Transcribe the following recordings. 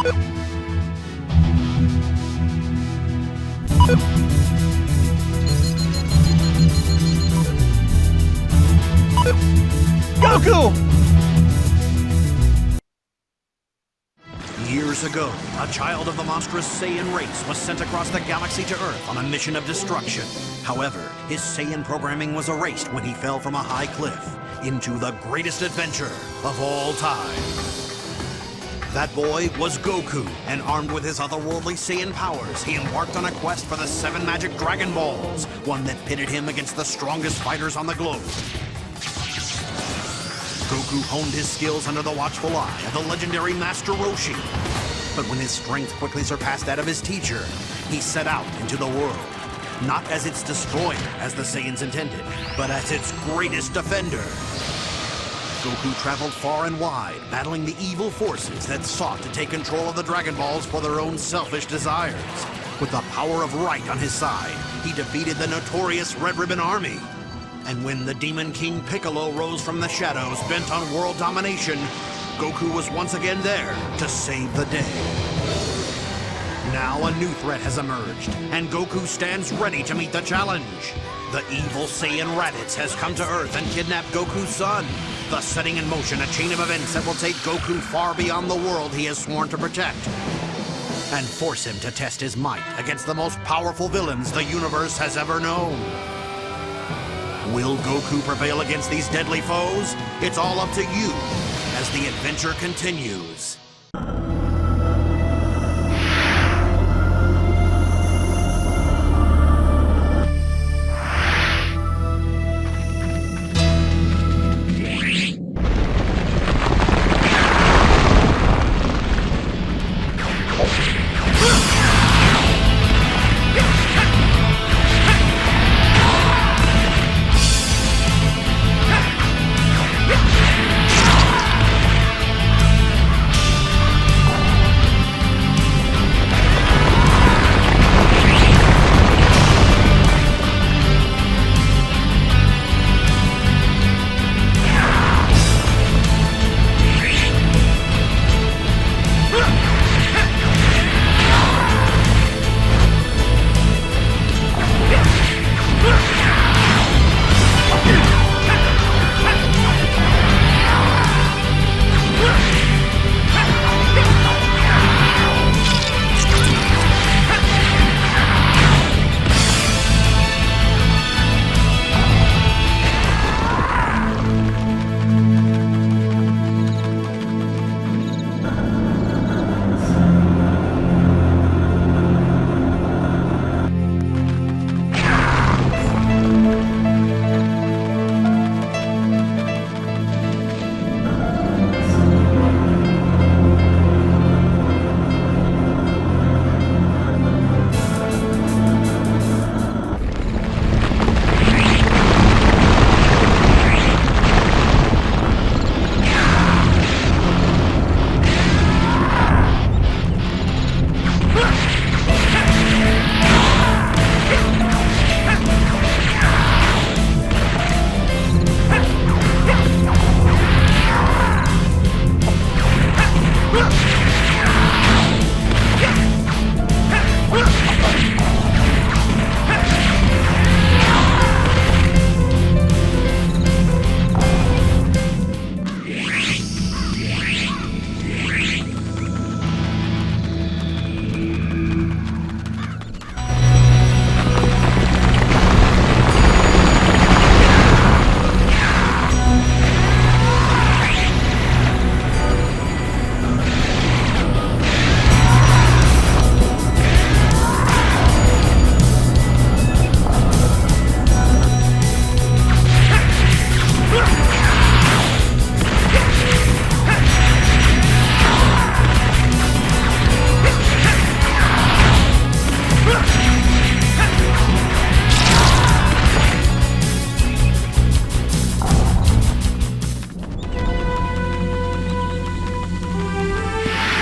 Goku! Years ago, a child of the monstrous Saiyan race was sent across the galaxy to Earth on a mission of destruction. However, his Saiyan programming was erased when he fell from a high cliff into the greatest adventure of all time. That boy was Goku, and armed with his otherworldly Saiyan powers, he embarked on a quest for the 7 magic Dragon Balls, one that pitted him against the strongest fighters on the globe. Goku honed his skills under the watchful eye of the legendary Master Roshi. But when his strength quickly surpassed that of his teacher, he set out into the world, not as its destroyer, as the Saiyans intended, but as its greatest defender. Goku traveled far and wide, battling the evil forces that sought to take control of the Dragon Balls for their own selfish desires. With the power of right on his side, he defeated the notorious Red Ribbon Army. And when the Demon King Piccolo rose from the shadows, bent on world domination, Goku was once again there to save the day. Now a new threat has emerged, and Goku stands ready to meet the challenge. The evil Saiyan Raditz has come to Earth and kidnapped Goku's son, thus setting in motion a chain of events that will take Goku far beyond the world he has sworn to protect, and force him to test his might against the most powerful villains the universe has ever known. Will Goku prevail against these deadly foes? It's all up to you as the adventure continues.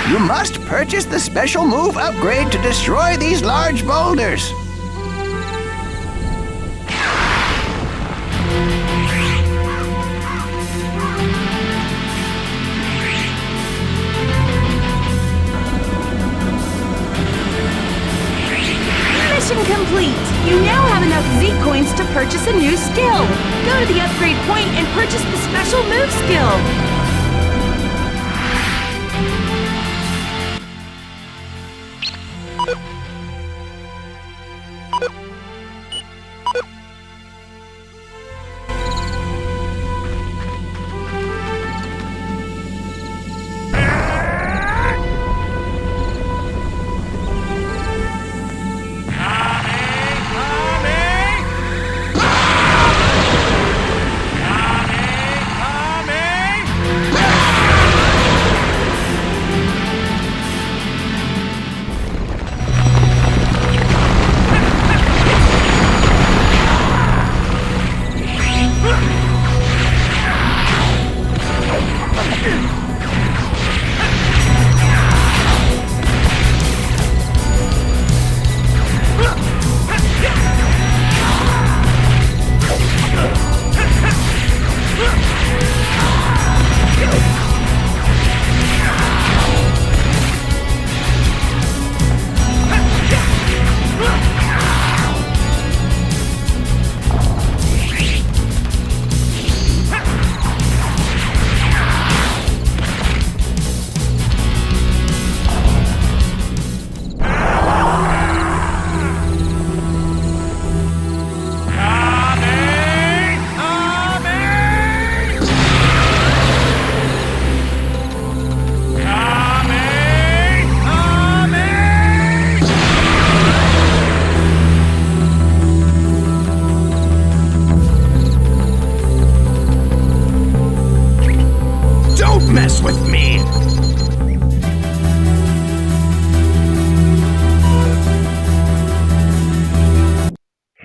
You must purchase the special move upgrade to destroy these large boulders. coins to purchase a new skill. Go to the upgrade point and purchase the special move skill. Mess with me!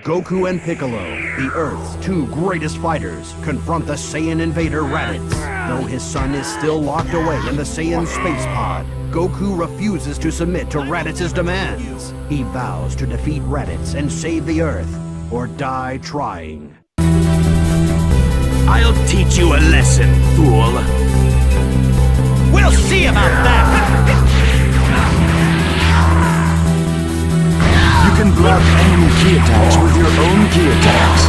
Goku and Piccolo, the Earth's two greatest fighters, confront the Saiyan invader Raditz. Though his son is still locked away in the Saiyan space pod, Goku refuses to submit to Raditz's demands. He vows to defeat Raditz and save the Earth, or die trying. I'll teach you a lesson, fool! We'll see about that! You can block enemy key attacks with your own key attacks.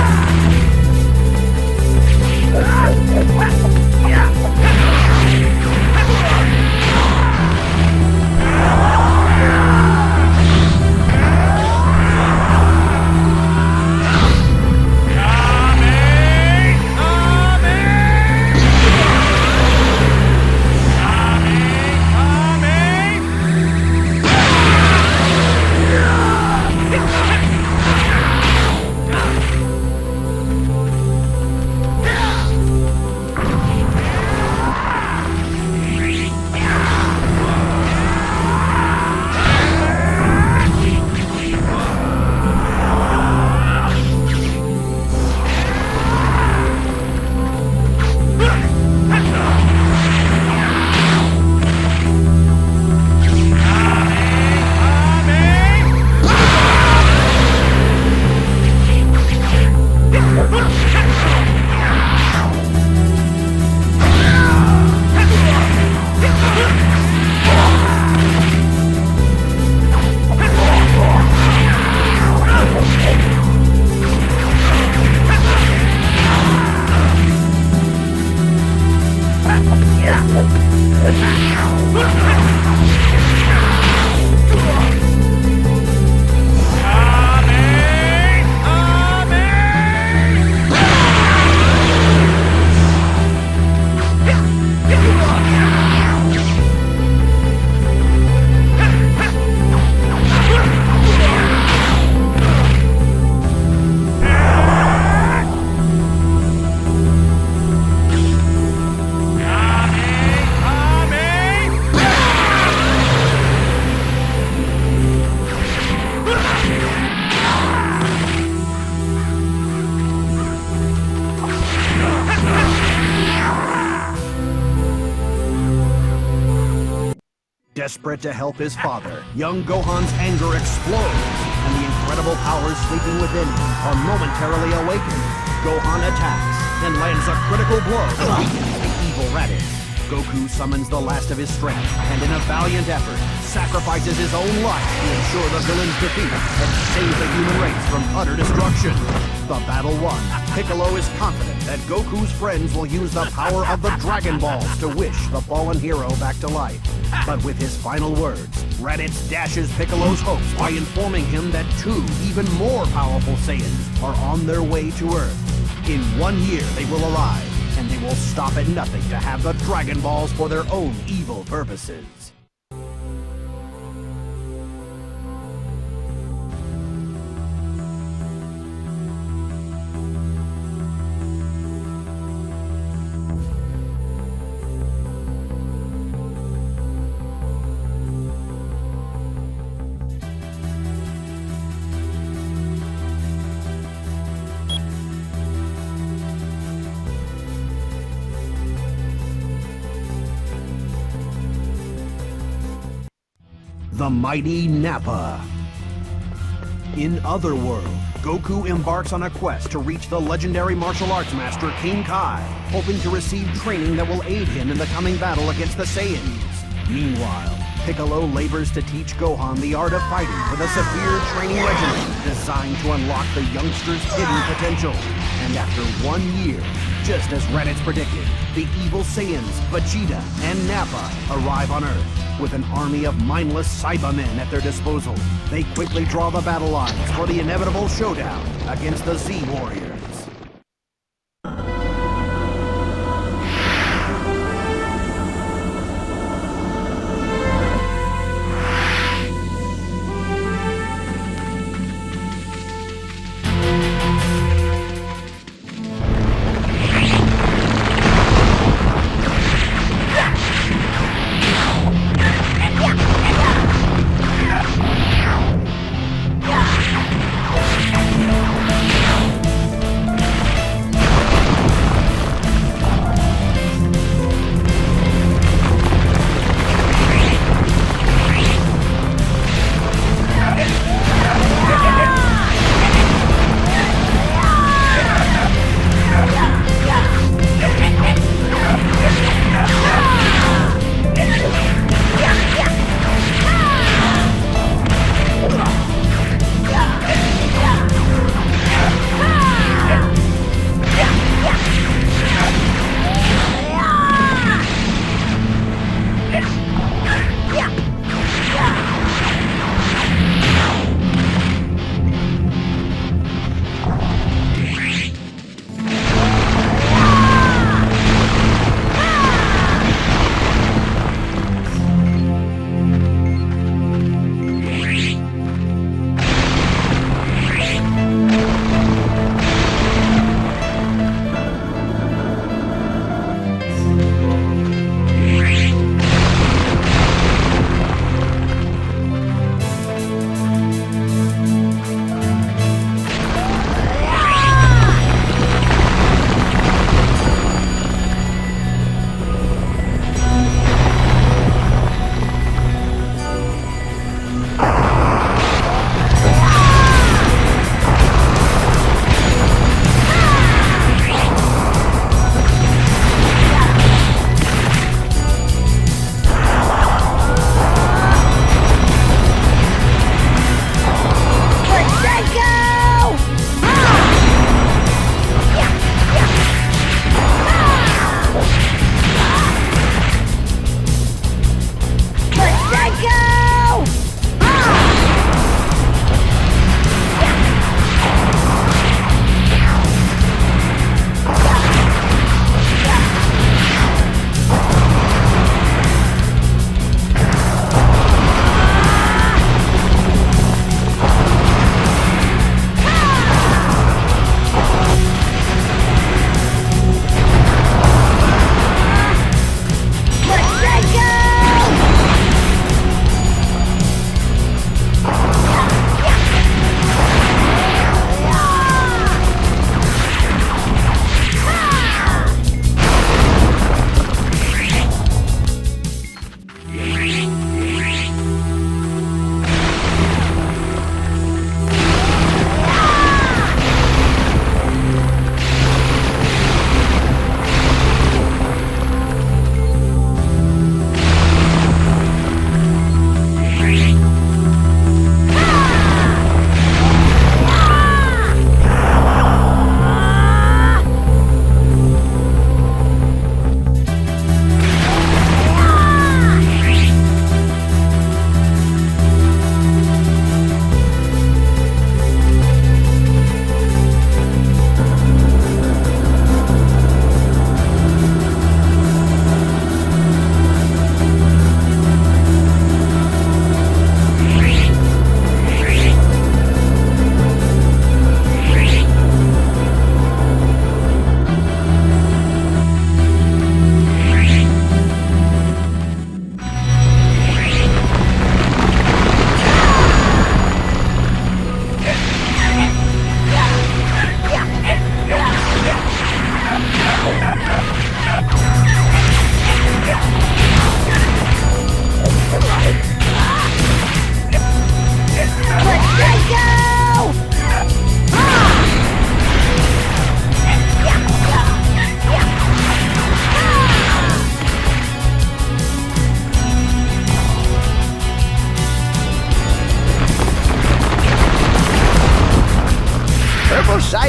Desperate to help his father, young Gohan's anger explodes, and the incredible powers sleeping within him are momentarily awakened. Gohan attacks and lands a critical blow to weaken the evil Raditz. Goku summons the last of his strength, and in a valiant effort, sacrifices his own life to ensure the villain's defeat and save the human race from utter destruction. the battle won, Piccolo is confident that Goku's friends will use the power of the Dragon Balls to wish the fallen hero back to life. But with his final words, Raditz dashes Piccolo's hopes by informing him that two even more powerful Saiyans are on their way to Earth. In 1 year, they will arrive, and they will stop at nothing to have the Dragon Balls for their own evil purposes. The mighty Nappa. In Otherworld, Goku embarks on a quest to reach the legendary martial arts master King Kai, hoping to receive training that will aid him in the coming battle against the Saiyans. Meanwhile, Piccolo labors to teach Gohan the art of fighting with a severe training regimen designed to unlock the youngster's hidden potential. And after 1 year, just as Raditz predicted, the evil Saiyans, Vegeta, and Nappa arrive on Earth. With an army of mindless Cybermen at their disposal, they quickly draw the battle lines for the inevitable showdown against the Z Warriors.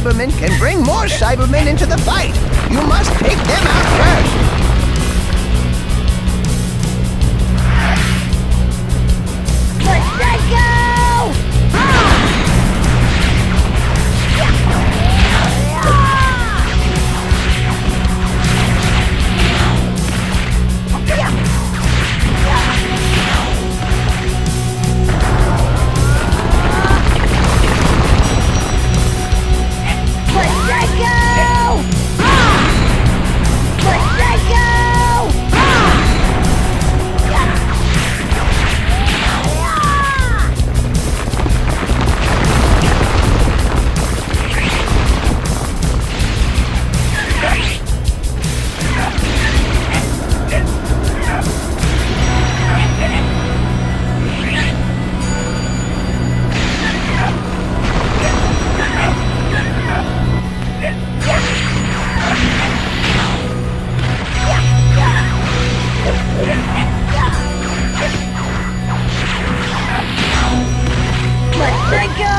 Cybermen can bring more Cybermen into the fight. You must take them out first. Let's go! Let's go!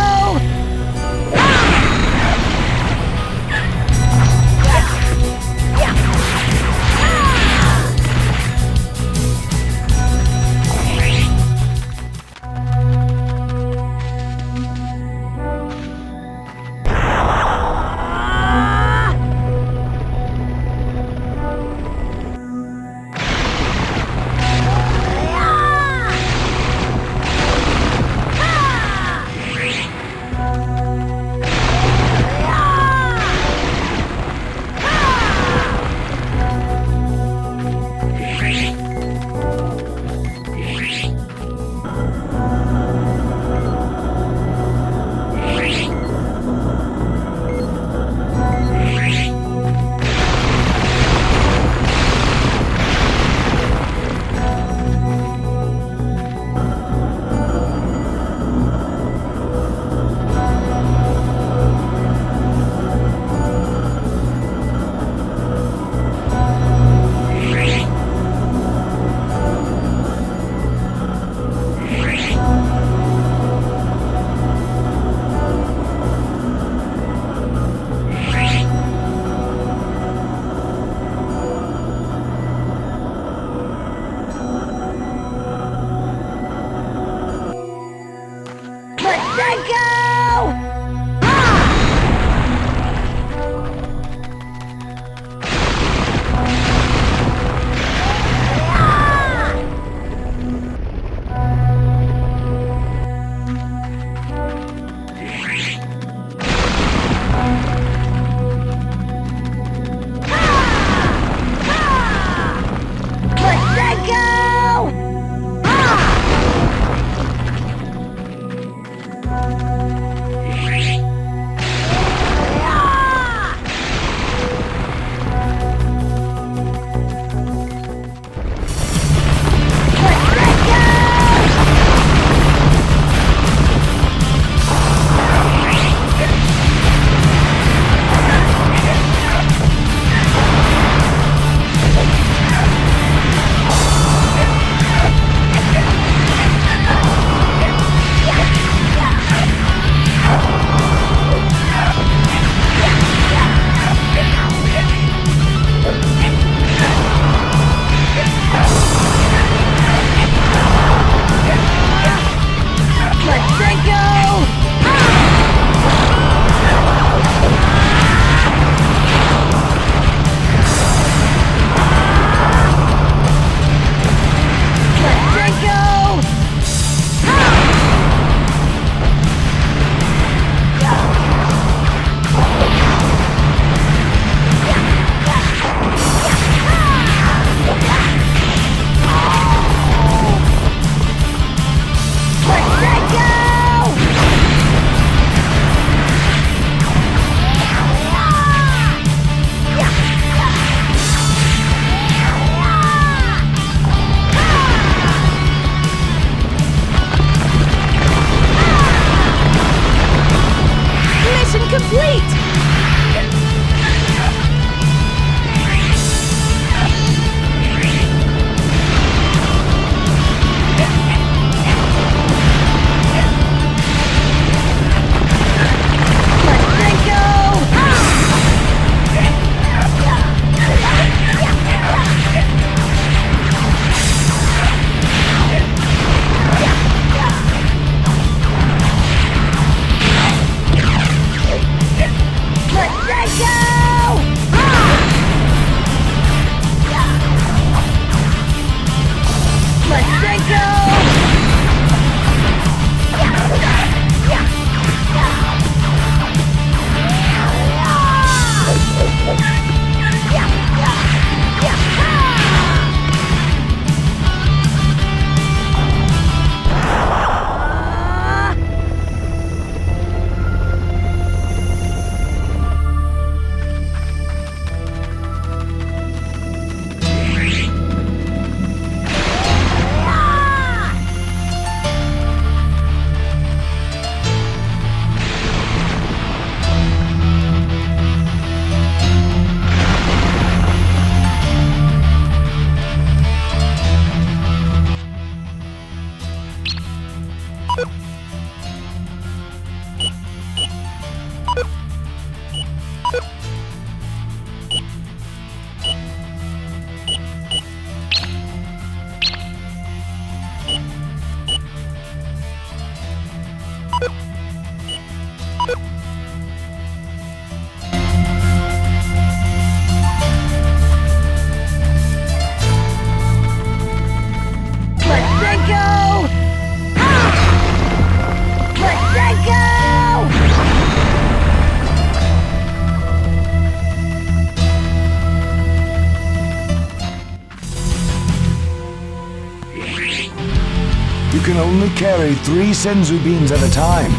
You can only carry 3 Senzu beans at a time.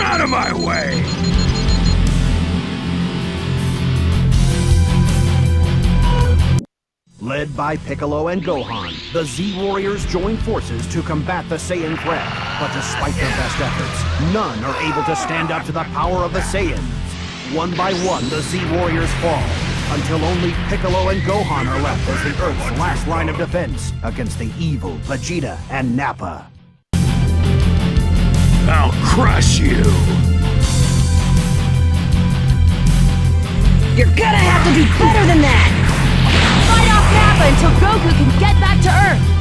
Out of my way! Led by Piccolo and Gohan, the Z-Warriors join forces to combat the Saiyan threat. But despite their best efforts, none are able to stand up to the power of the Saiyans. One by one, the Z-Warriors fall, until only Piccolo and Gohan are left as the Earth's last line of defense against the evil Vegeta and Nappa. I'll crush you! You're gonna have to do better than that! Fight off Nappa until Goku can get back to Earth!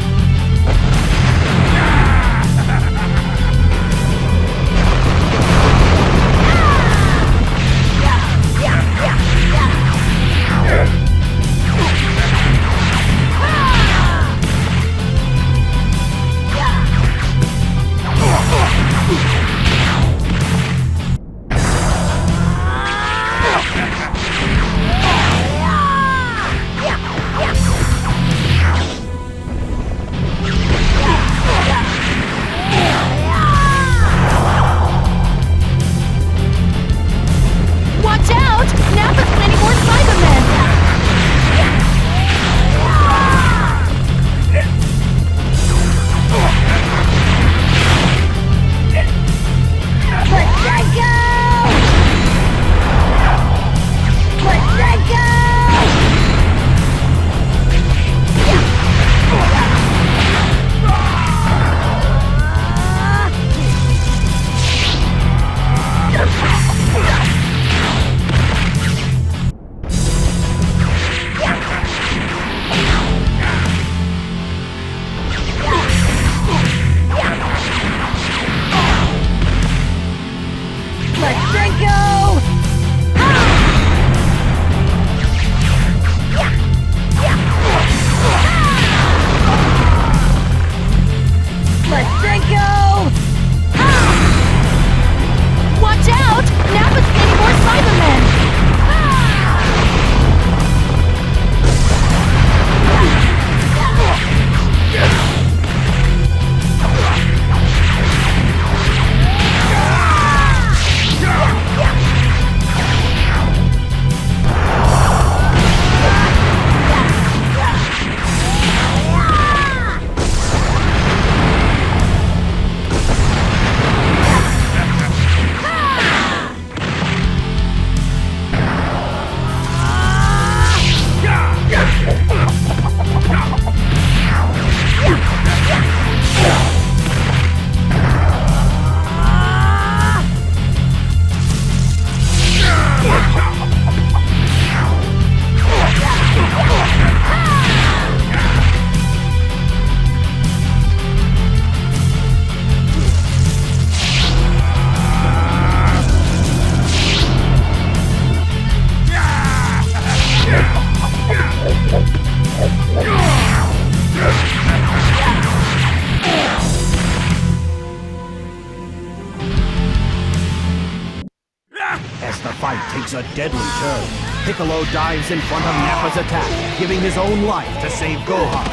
fight takes a deadly turn. Piccolo dives in front of Nappa's attack, giving his own life to save Gohan.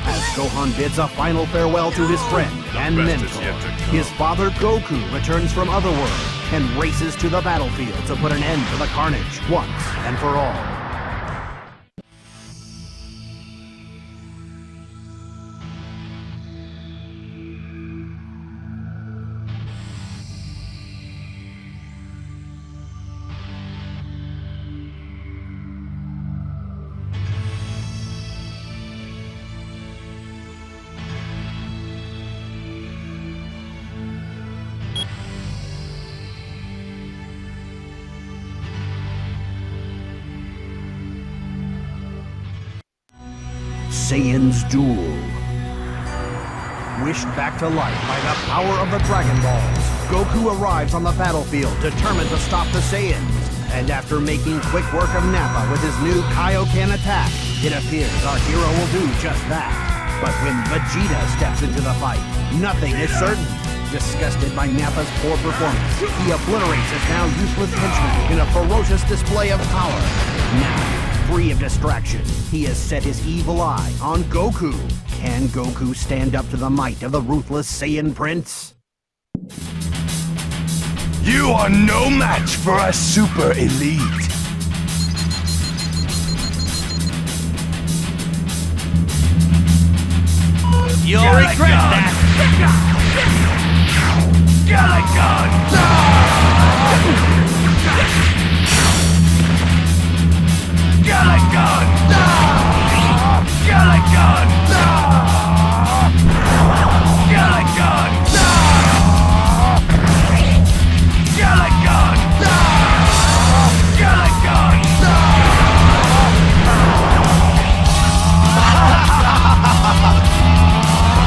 As Gohan bids a final farewell to his friend and mentor, his father Goku returns from Otherworld and races to the battlefield to put an end to the carnage once and for all. Saiyan's Duel. Wished back to life by the power of the Dragon Balls, Goku arrives on the battlefield determined to stop the Saiyans. And after making quick work of Nappa with his new Kaioken attack, it appears our hero will do just that. But when Vegeta steps into the fight, nothing is certain. Disgusted by Nappa's poor performance, he obliterates his now useless henchman in a ferocious display of power. Now, free of distraction, he has set his evil eye on Goku. Can Goku stand up to the might of the ruthless Saiyan Prince? You are no match for a super elite. You'll regret that!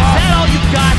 Is that all you've got?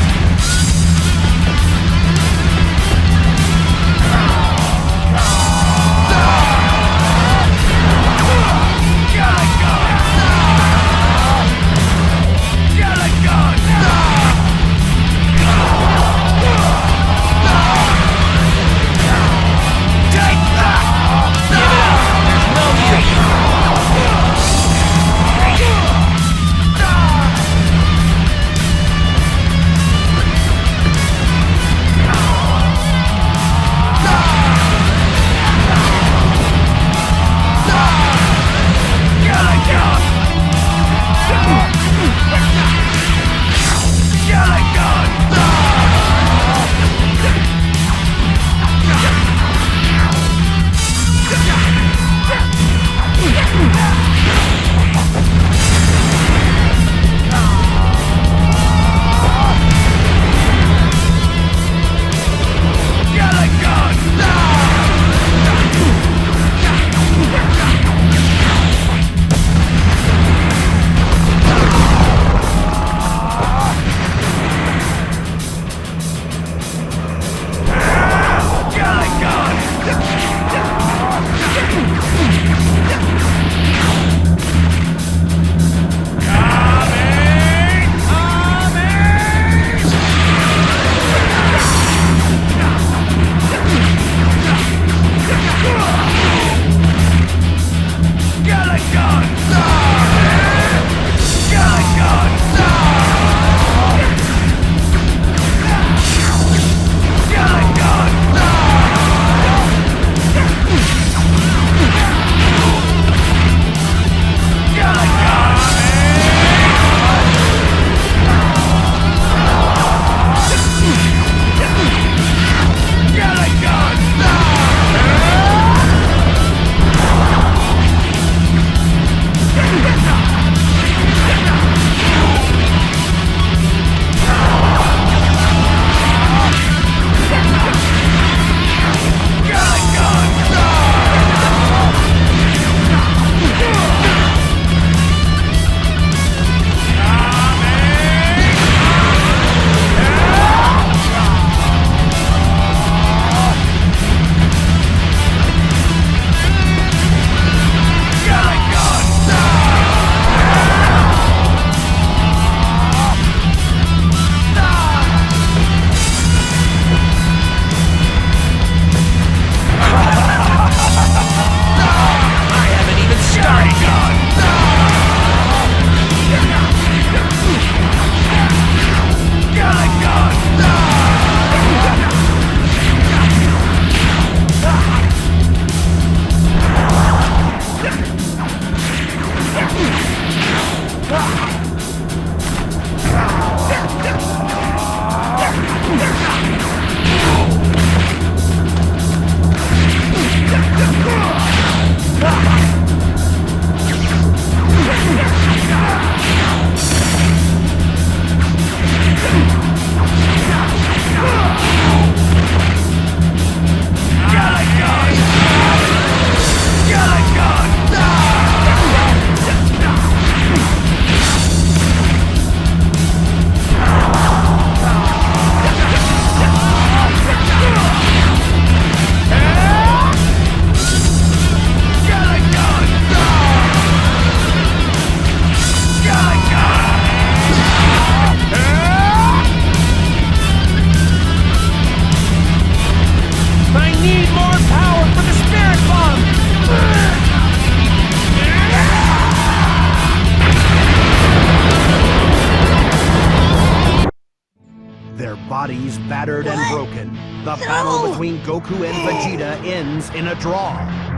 their bodies battered and broken. The battle between Goku and Vegeta ends in a draw.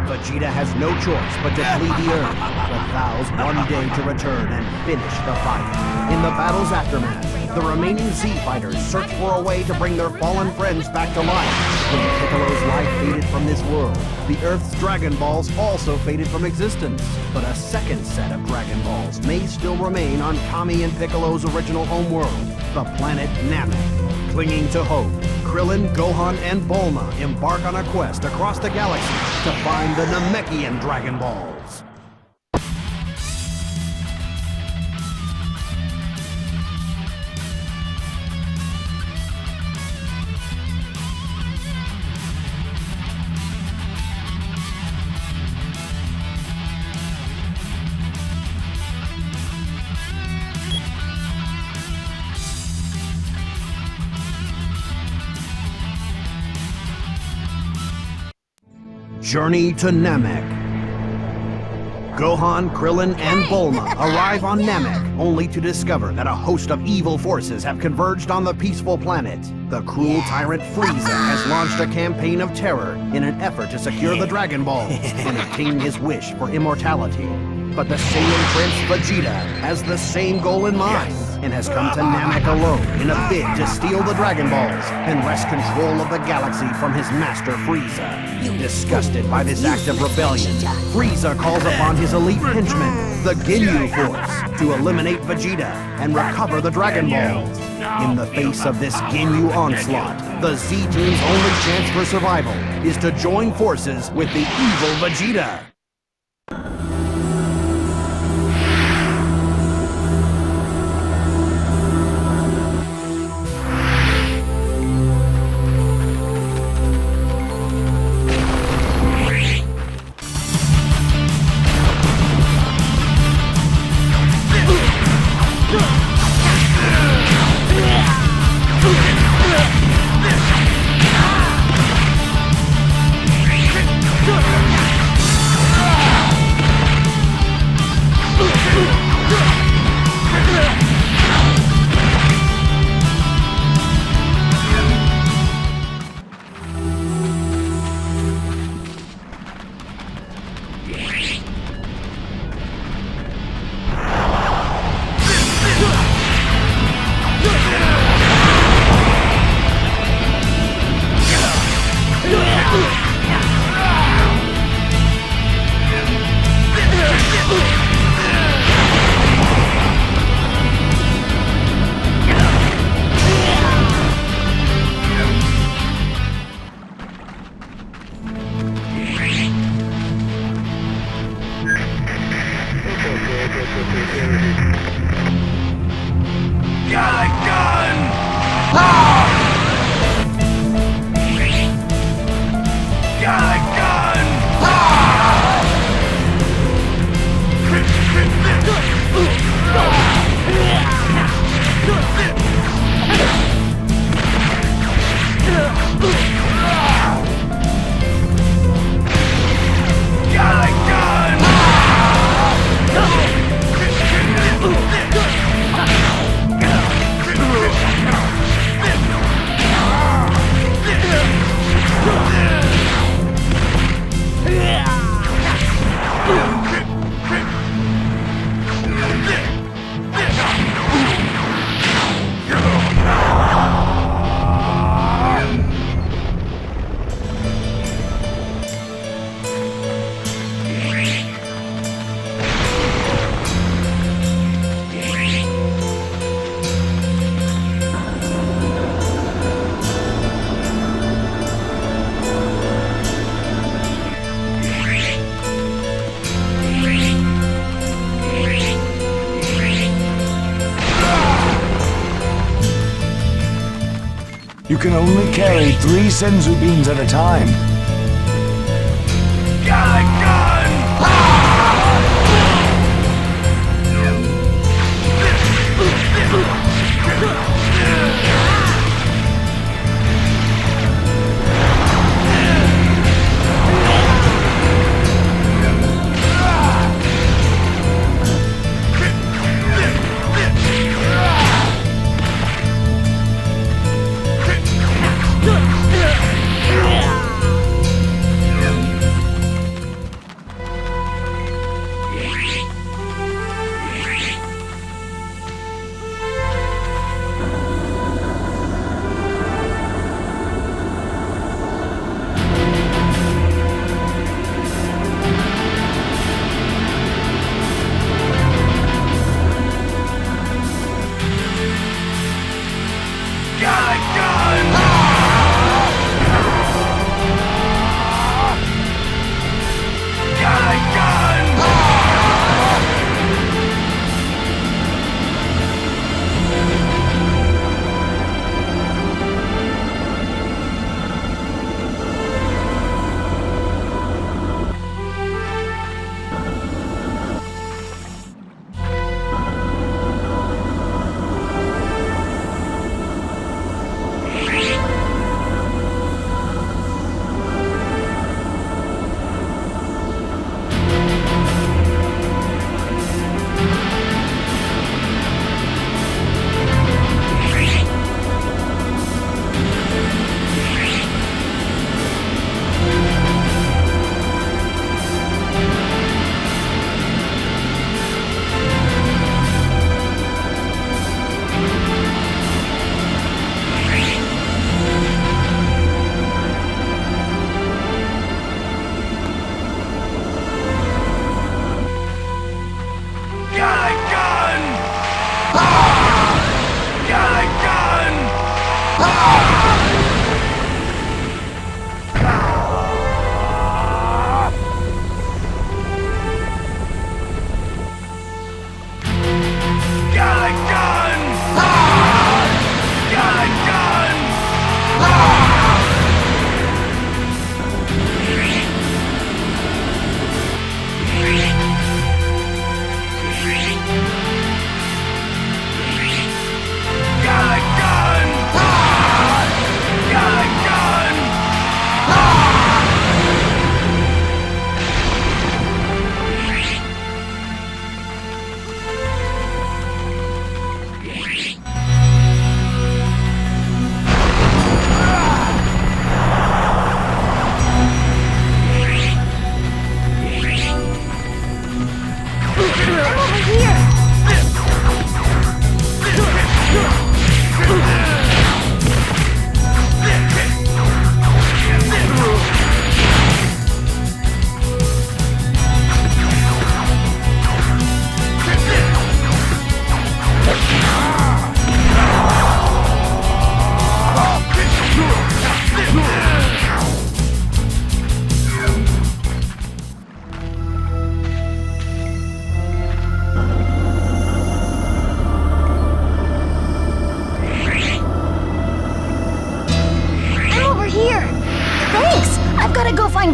Vegeta has no choice but to flee the Earth, but vows one day to return and finish the fight. In the battle's aftermath, the remaining Z fighters search for a way to bring their fallen friends back to life. When Piccolo's life faded from this world, the Earth's Dragon Balls also faded from existence. But a second set of Dragon Balls may still remain on Kami and Piccolo's original homeworld, the planet Namek. Clinging to hope, Krillin, Gohan, and Bulma embark on a quest across the galaxy to find the Namekian Dragon Balls. Journey to Namek. Gohan, Krillin, and Bulma arrive on Namek, only to discover that a host of evil forces have converged on the peaceful planet. The cruel tyrant Frieza has launched a campaign of terror in an effort to secure the Dragon Balls and obtain his wish for immortality. But the Saiyan Prince Vegeta has the same goal in mind and has come to Namek alone in a bid to steal the Dragon Balls and wrest control of the galaxy from his master Frieza. Disgusted by this act of rebellion, Frieza calls upon his elite henchman, the Ginyu Force, to eliminate Vegeta and recover the Dragon Balls. In the face of this Ginyu onslaught, the Z-Team's only chance for survival is to join forces with the evil Vegeta. You can only carry 3 Senzu beans at a time.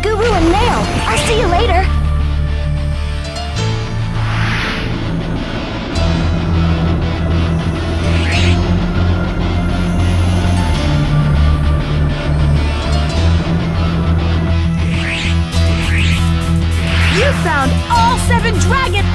Guru and Nail. I'll see you later. You found all 7 dragons!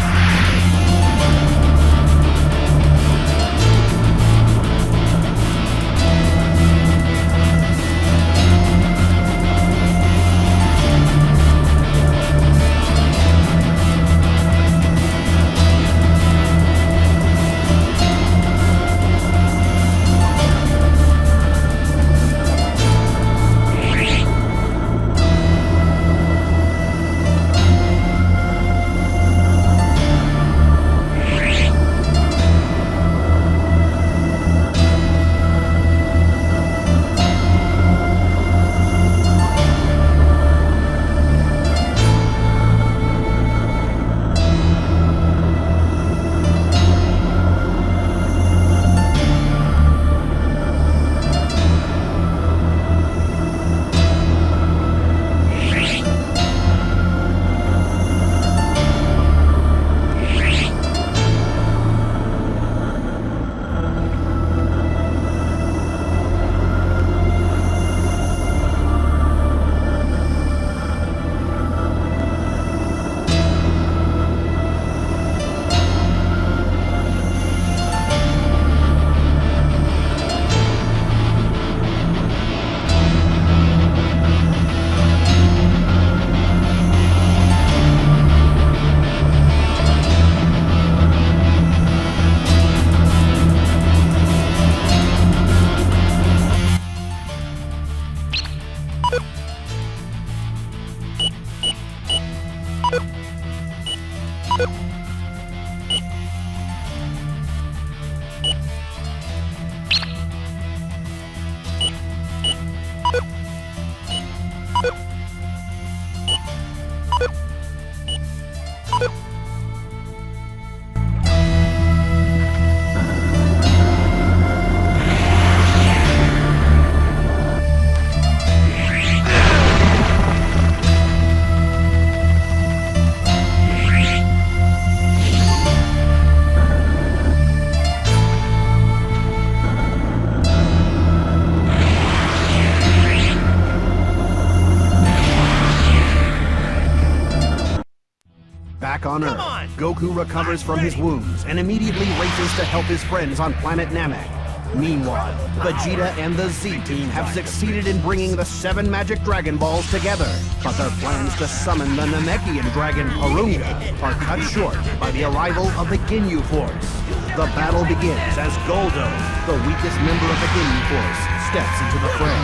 Back on Earth, Goku recovers from his wounds and immediately races to help his friends on planet Namek. Meanwhile, Vegeta and the Z-Team have succeeded in bringing the 7 magic Dragon Balls together, but their plans to summon the Namekian dragon Porunga are cut short by the arrival of the Ginyu Force. The battle begins as Goldo, the weakest member of the Ginyu Force, steps into the fray.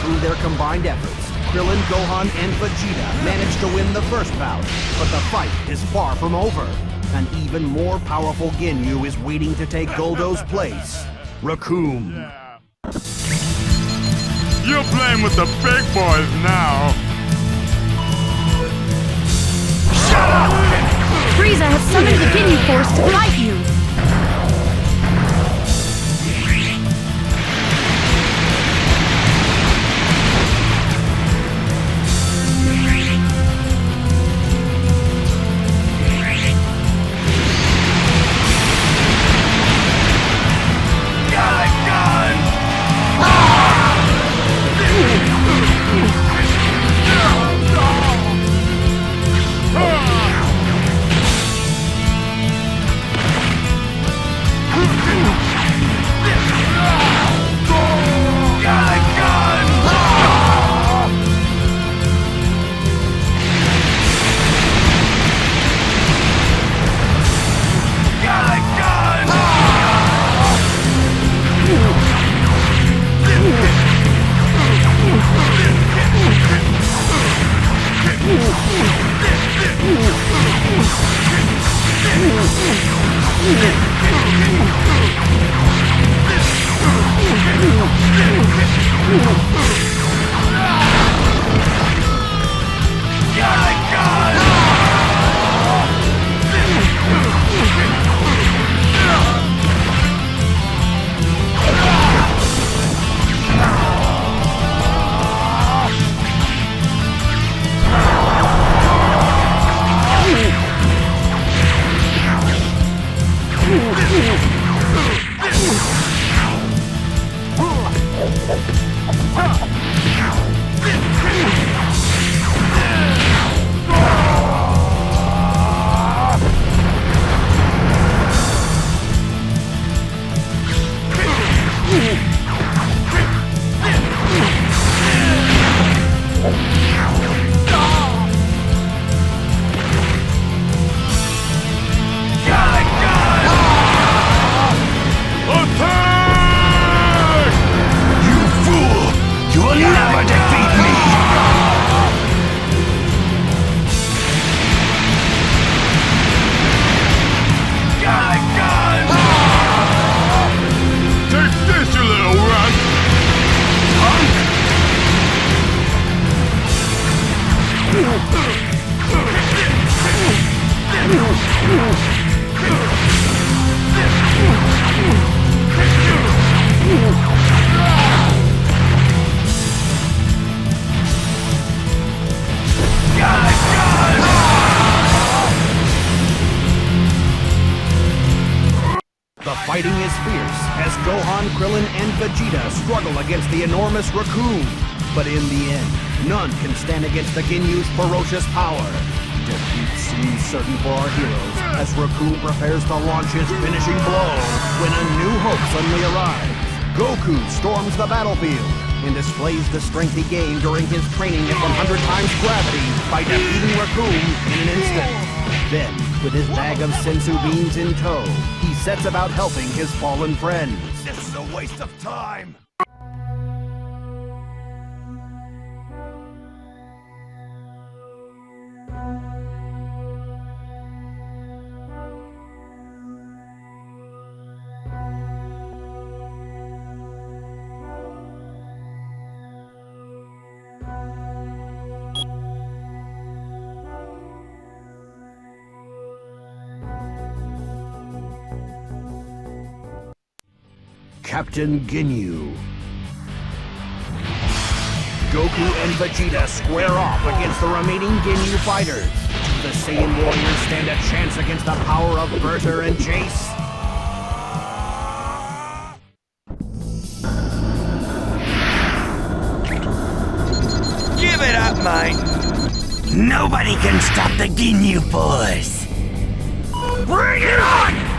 Through their combined efforts, Krillin, Gohan, and Vegeta manage to win the first bout, but the fight is far from over. An even more powerful Ginyu is waiting to take Goldo's place. Raccoon. You're playing with the big boys now. Shut up! Frieza has summoned the Ginyu Force to fight you. Fighting is fierce as Gohan, Krillin, and Vegeta struggle against the enormous Raccoon. But in the end, none can stand against the Ginyu's ferocious power. Defeat seems certain for our heroes as Raccoon prepares to launch his finishing blow when a new hope suddenly arrives. Goku storms the battlefield and displays the strength he gained during his training at 100 times gravity by defeating Raccoon in an instant. Then, with his bag of sensu beans in tow, he sets about helping his fallen friends. This is a waste of time. Captain Ginyu. Goku and Vegeta square off against the remaining Ginyu fighters. Do the Saiyan warriors stand a chance against the power of Bertha and Chase? Give it up, mate! Nobody can stop the Ginyu Force! Bring it on!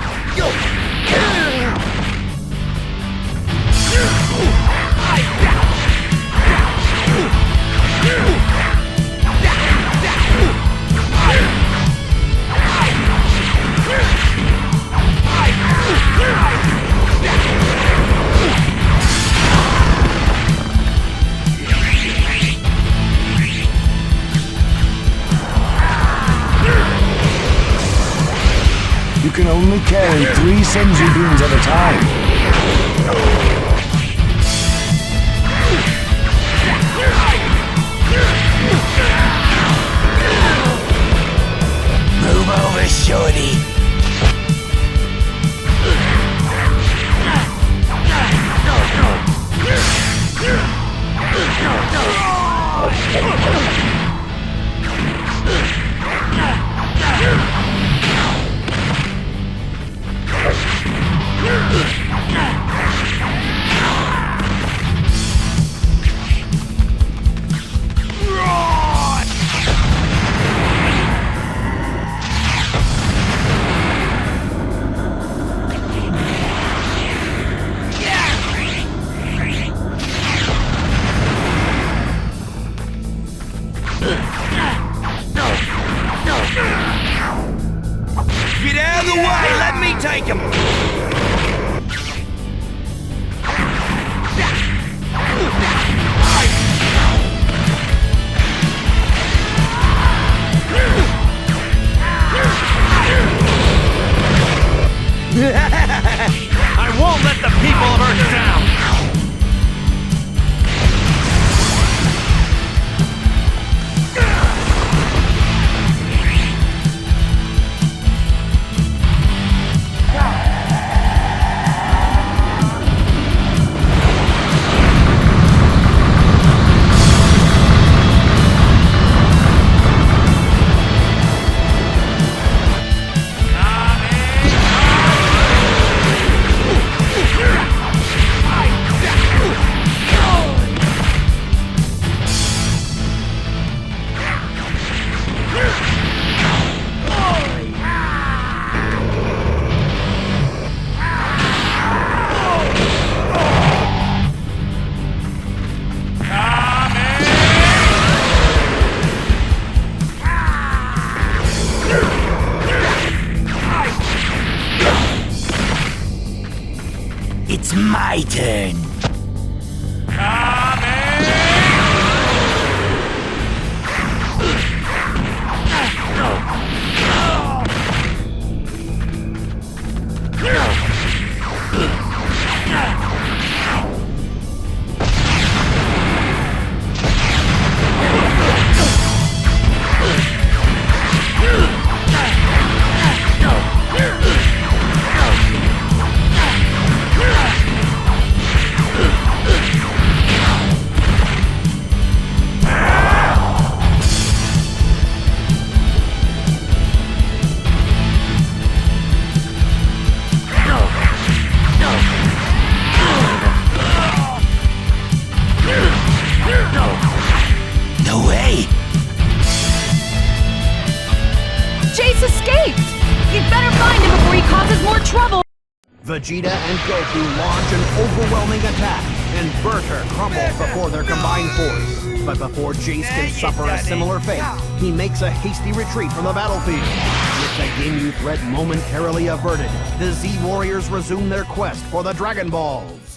You can only carry 3 senzu beans at a time. my turn. No way! Chase escaped! You'd better find him before he causes more trouble! Vegeta and Goku launch an overwhelming attack, and Berter crumbles before their combined force. But before Jace can suffer a similar fate, he makes a hasty retreat from the battlefield. With the Ginyu threat momentarily averted, the Z Warriors resume their quest for the Dragon Balls.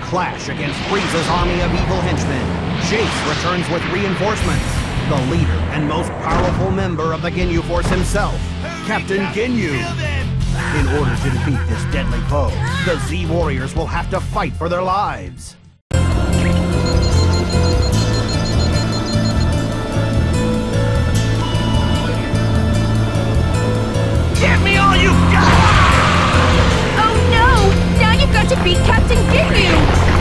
clash against Frieza's army of evil henchmen. Jace returns with reinforcements. The leader and most powerful member of the Ginyu Force himself, Captain Ginyu. In order to defeat this deadly foe, the Z Warriors will have to fight for their lives. Give me all you got! Oh no! Now you've got to beat Captain Ginyu!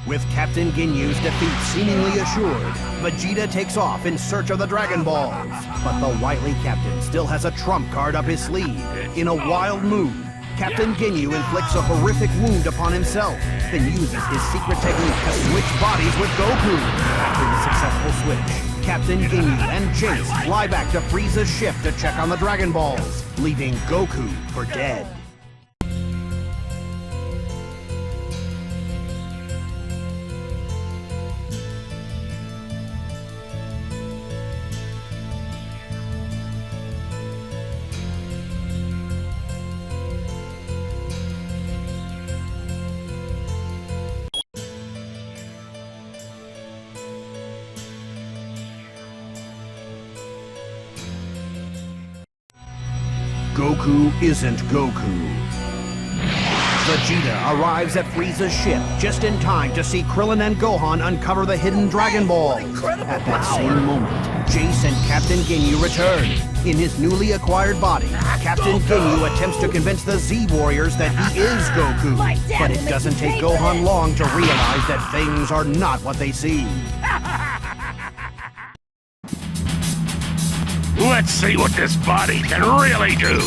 With Captain Ginyu's defeat seemingly assured, Vegeta takes off in search of the Dragon Balls. But the wily captain still has a trump card up his sleeve. In a wild move, Captain Ginyu inflicts a horrific wound upon himself, then uses his secret technique to switch bodies with Goku. After the successful switch, Captain Ginyu and Jace fly back to Frieza's ship to check on the Dragon Balls, leaving Goku for dead. Goku isn't Goku. Vegeta arrives at Frieza's ship just in time to see Krillin and Gohan uncover the hidden Dragon Ball. At that same moment, Jace and Captain Ginyu return. In his newly acquired body, Captain Ginyu attempts to convince the Z Warriors that he is Goku. But it doesn't take Gohan long to realize that things are not what they seem. Let's see what this body can really do.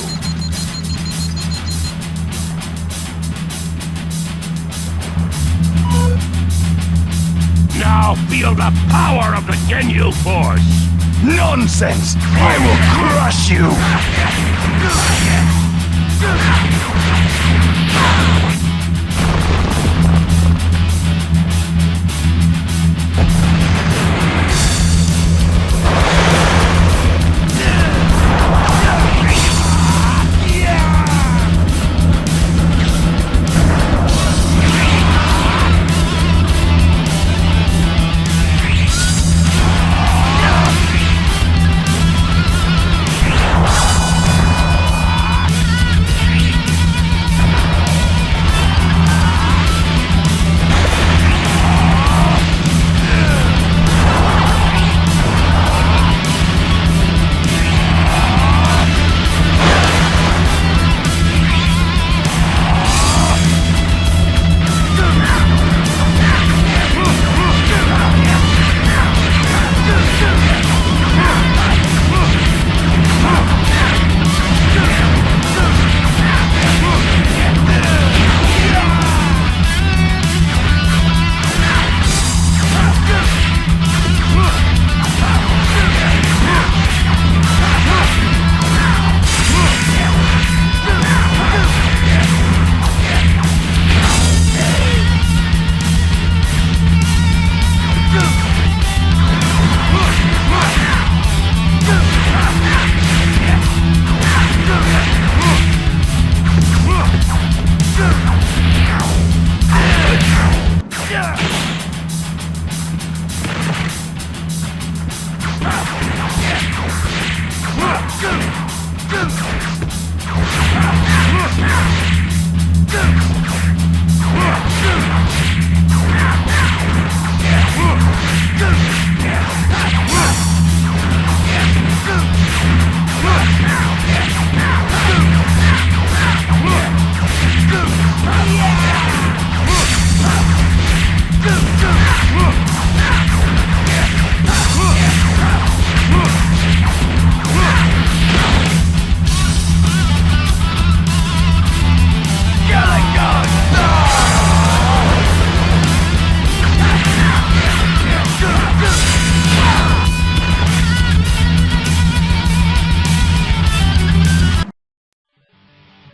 Now feel the power of the Ginyu Force. Nonsense! I will crush you!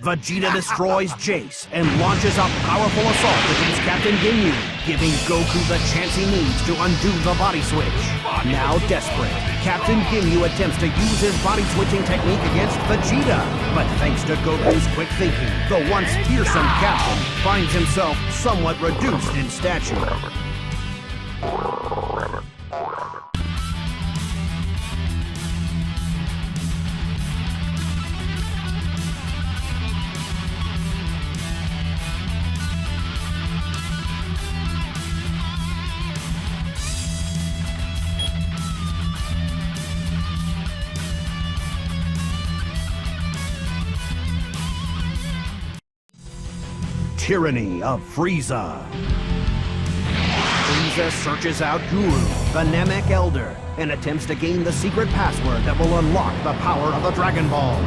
Vegeta destroys Jace and launches a powerful assault against Captain Ginyu, giving Goku the chance he needs to undo the body switch. Now desperate, Captain Ginyu attempts to use his body switching technique against Vegeta, but thanks to Goku's quick thinking, the once fearsome Captain finds himself somewhat reduced in stature. Tyranny of Frieza. Frieza searches out Guru, the Namek Elder, and attempts to gain the secret password that will unlock the power of the Dragon Ball.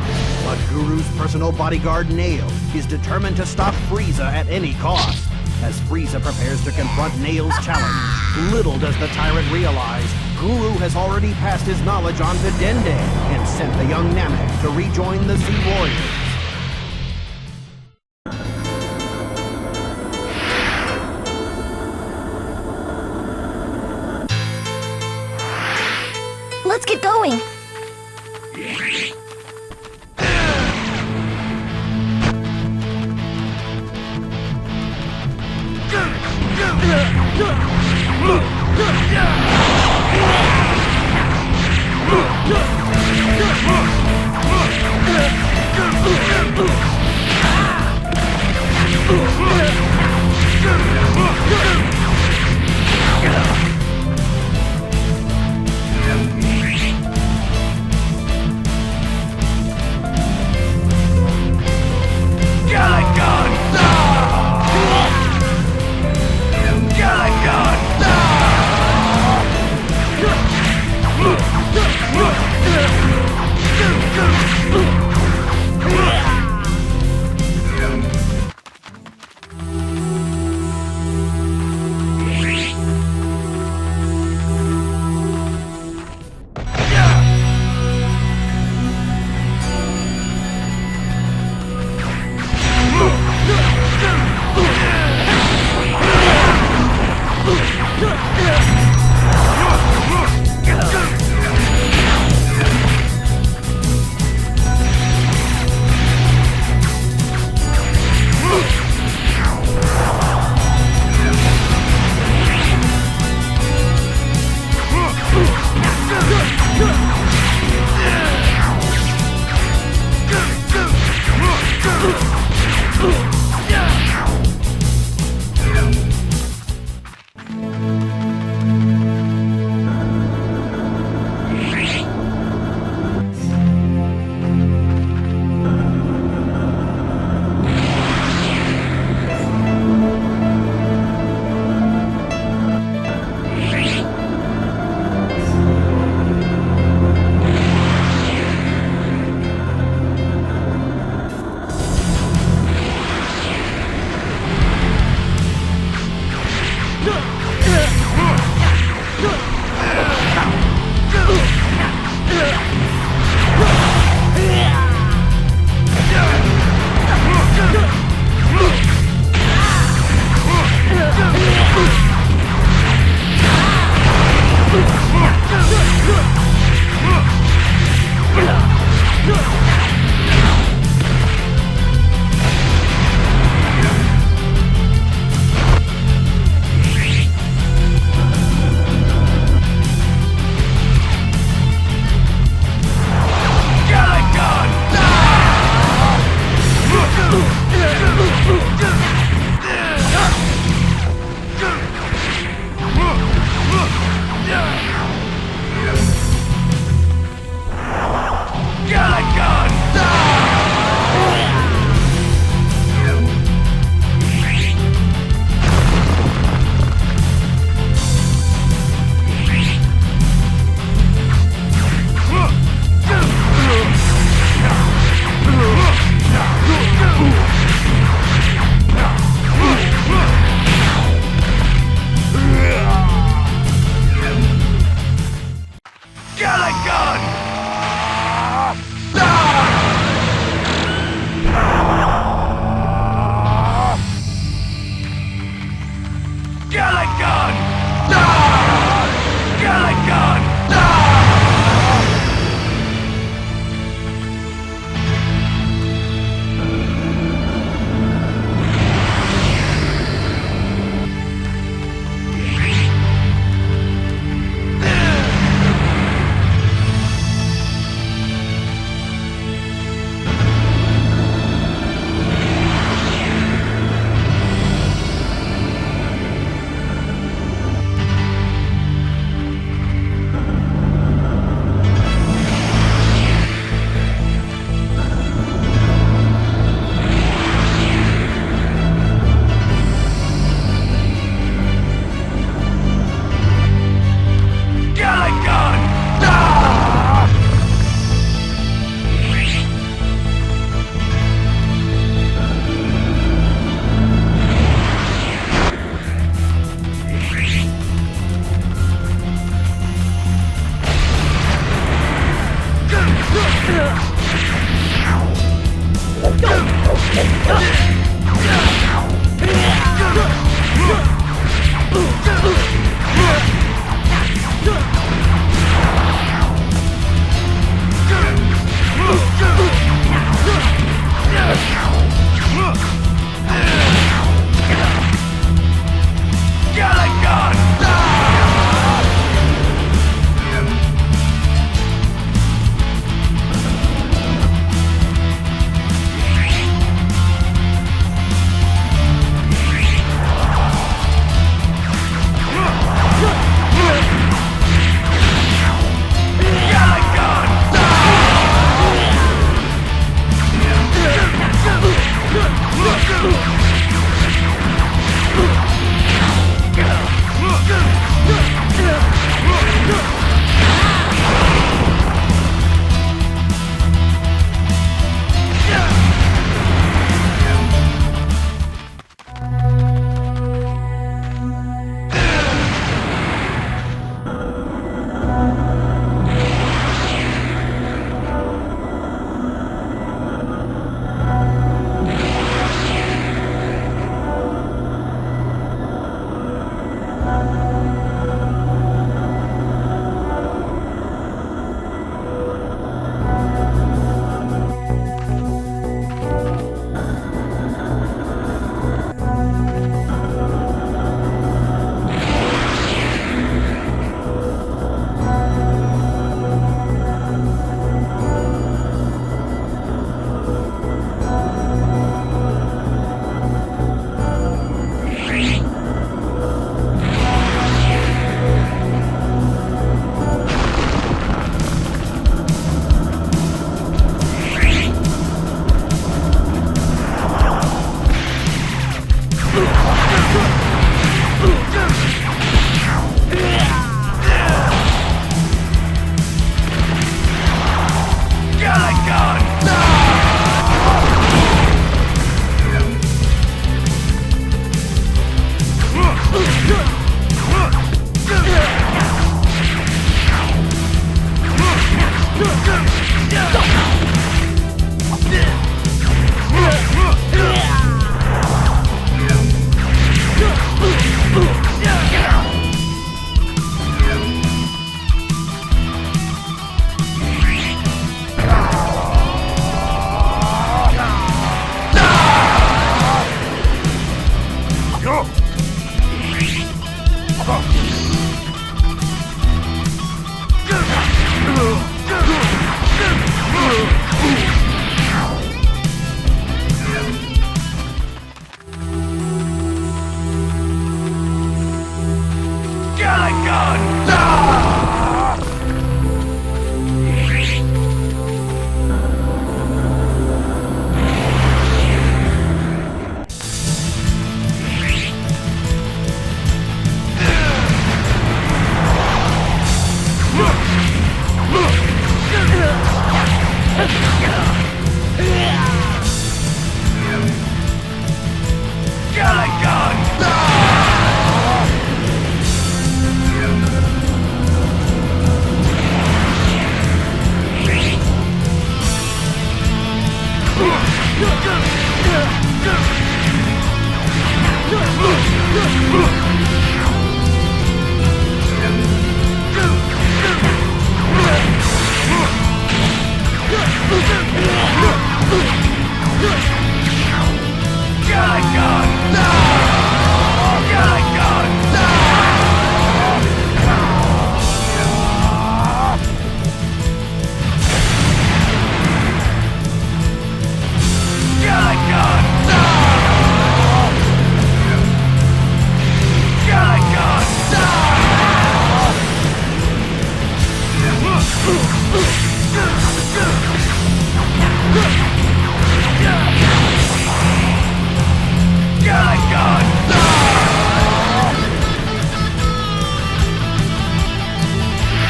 But Guru's personal bodyguard, Nail, is determined to stop Frieza at any cost. As Frieza prepares to confront Nail's challenge, little does the tyrant realize Guru has already passed his knowledge on to Dende and sent the young Namek to rejoin the Z Warriors. Let's get going.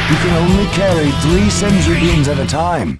You can only carry 3 Senzu beans at a time.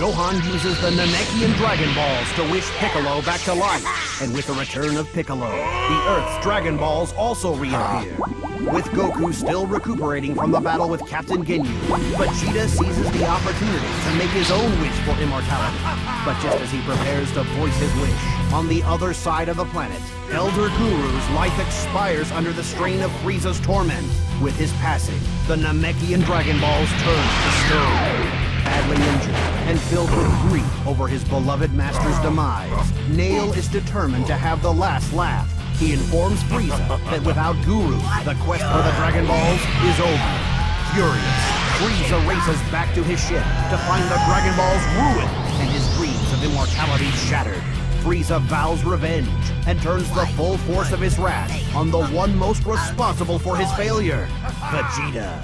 Gohan uses the Namekian Dragon Balls to wish Piccolo back to life. And with the return of Piccolo, the Earth's Dragon Balls also reappear. With Goku still recuperating from the battle with Captain Ginyu, Vegeta seizes the opportunity to make his own wish for immortality. But just as he prepares to voice his wish, on the other side of the planet, Elder Guru's life expires under the strain of Frieza's torment. With his passing, the Namekian Dragon Balls turn to stone. Badly injured and filled with grief over his beloved master's demise, Nail is determined to have the last laugh. He informs Frieza that without Guru, the quest for the Dragon Balls is over. Furious, Frieza races back to his ship to find the Dragon Balls ruined and his dreams of immortality shattered. Frieza vows revenge and turns the full force of his wrath on the one most responsible for his failure, Vegeta.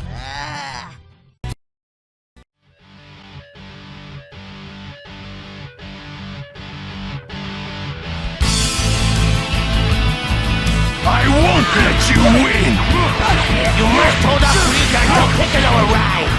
I won't let you win! You must hold up Frieza until Piccolo arrives!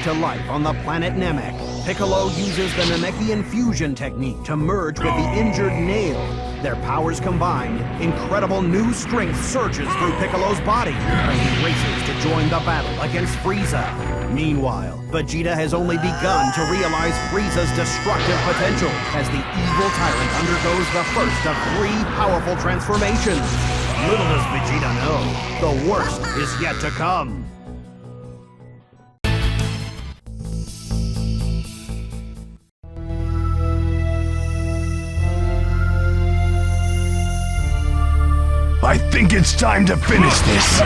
To life on the planet Namek, Piccolo uses the Namekian fusion technique to merge with the injured Nail. Their powers combined, incredible new strength surges through Piccolo's body, and he races to join the battle against Frieza. Meanwhile, Vegeta has only begun to realize Frieza's destructive potential as the evil tyrant undergoes the first of 3 powerful transformations. Little does Vegeta know, the worst is yet to come. I think it's time to finish this.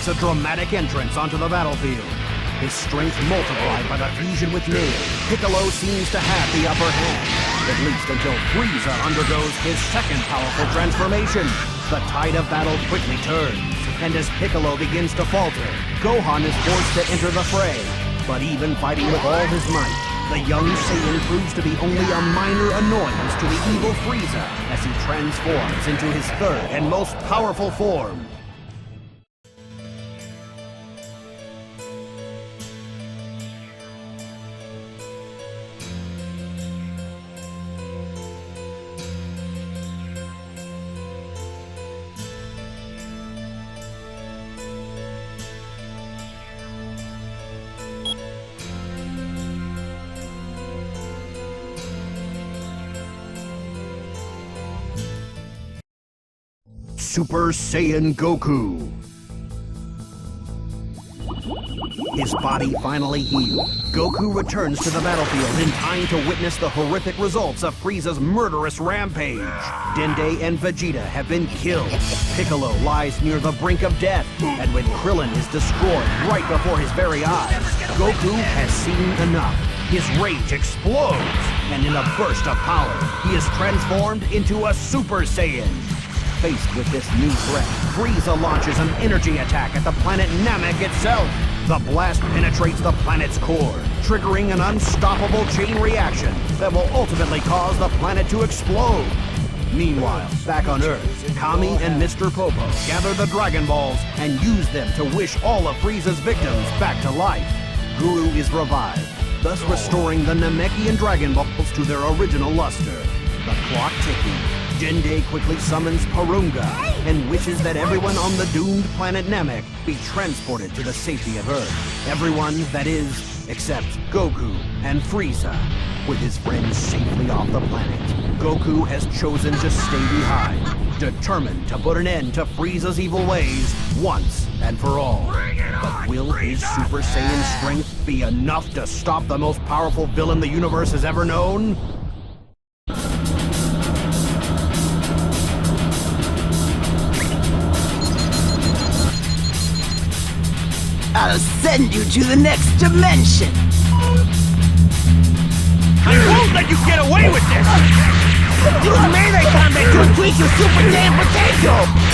makes a dramatic entrance onto the battlefield. His strength multiplied by the fusion with Nail, Piccolo seems to have the upper hand, at least until Frieza undergoes his second powerful transformation. The tide of battle quickly turns, and as Piccolo begins to falter, Gohan is forced to enter the fray. But even fighting with all his might, the young Saiyan proves to be only a minor annoyance to the evil Frieza as he transforms into his third and most powerful form. Super Saiyan Goku. His body finally healed, Goku returns to the battlefield in time to witness the horrific results of Frieza's murderous rampage. Dende and Vegeta have been killed. Piccolo lies near the brink of death, and when Krillin is destroyed right before his very eyes, Goku has seen enough. His rage explodes, and in a burst of power, he is transformed into a Super Saiyan. Faced with this new threat, Frieza launches an energy attack at the planet Namek itself. The blast penetrates the planet's core, triggering an unstoppable chain reaction that will ultimately cause the planet to explode. Meanwhile, back on Earth, Kami and Mr. Popo gather the Dragon Balls and use them to wish all of Frieza's victims back to life. Guru is revived, thus restoring the Namekian Dragon Balls to their original luster. The clock ticking, Dende quickly summons Porunga and wishes that everyone on the doomed planet Namek be transported to the safety of Earth. Everyone, that is, except Goku and Frieza. With his friends safely off the planet, Goku has chosen to stay behind, determined to put an end to Frieza's evil ways once and for all. But will his Super Saiyan strength be enough to stop the most powerful villain the universe has ever known? I'll send you to the next dimension! I won't let you get away with this! Use melee combat to increase your Super Saiyan potential!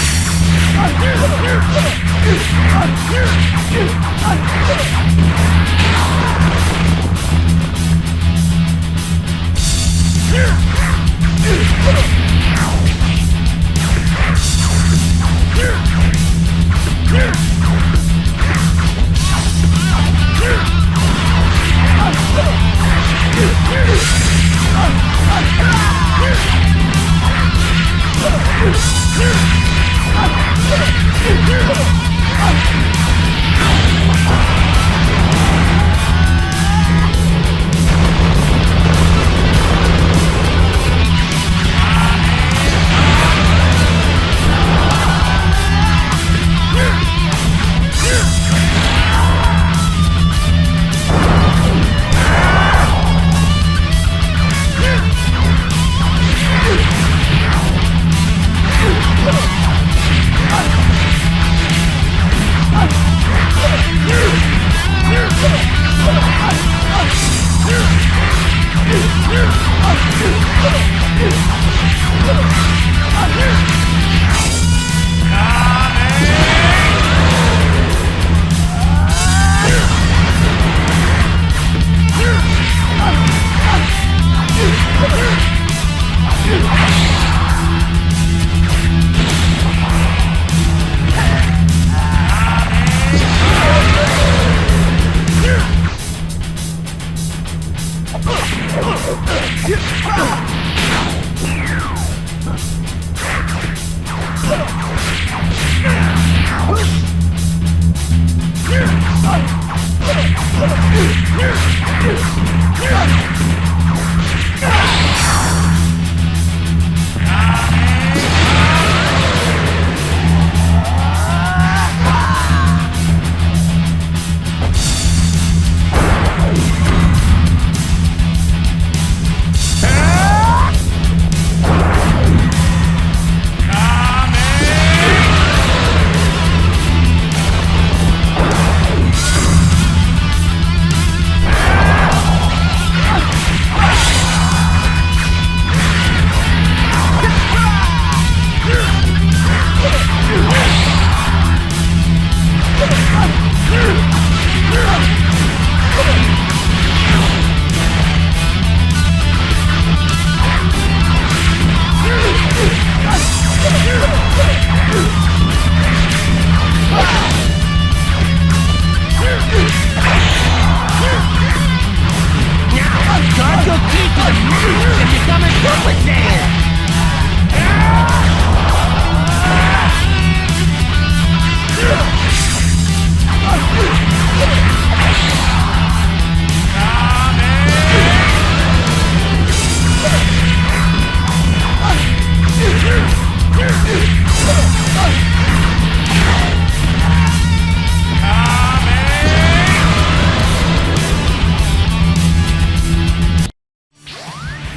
Summer Super Saiyan!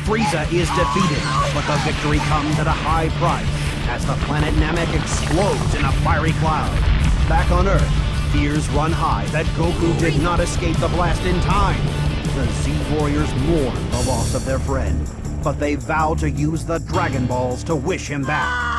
Frieza is defeated, but the victory comes at a high price as the planet Namek explodes in a fiery cloud. Back on Earth, fears run high that Goku did not escape the blast in time. The Z Warriors mourn the loss of their friend, but they vow to use the Dragon Balls to wish him back.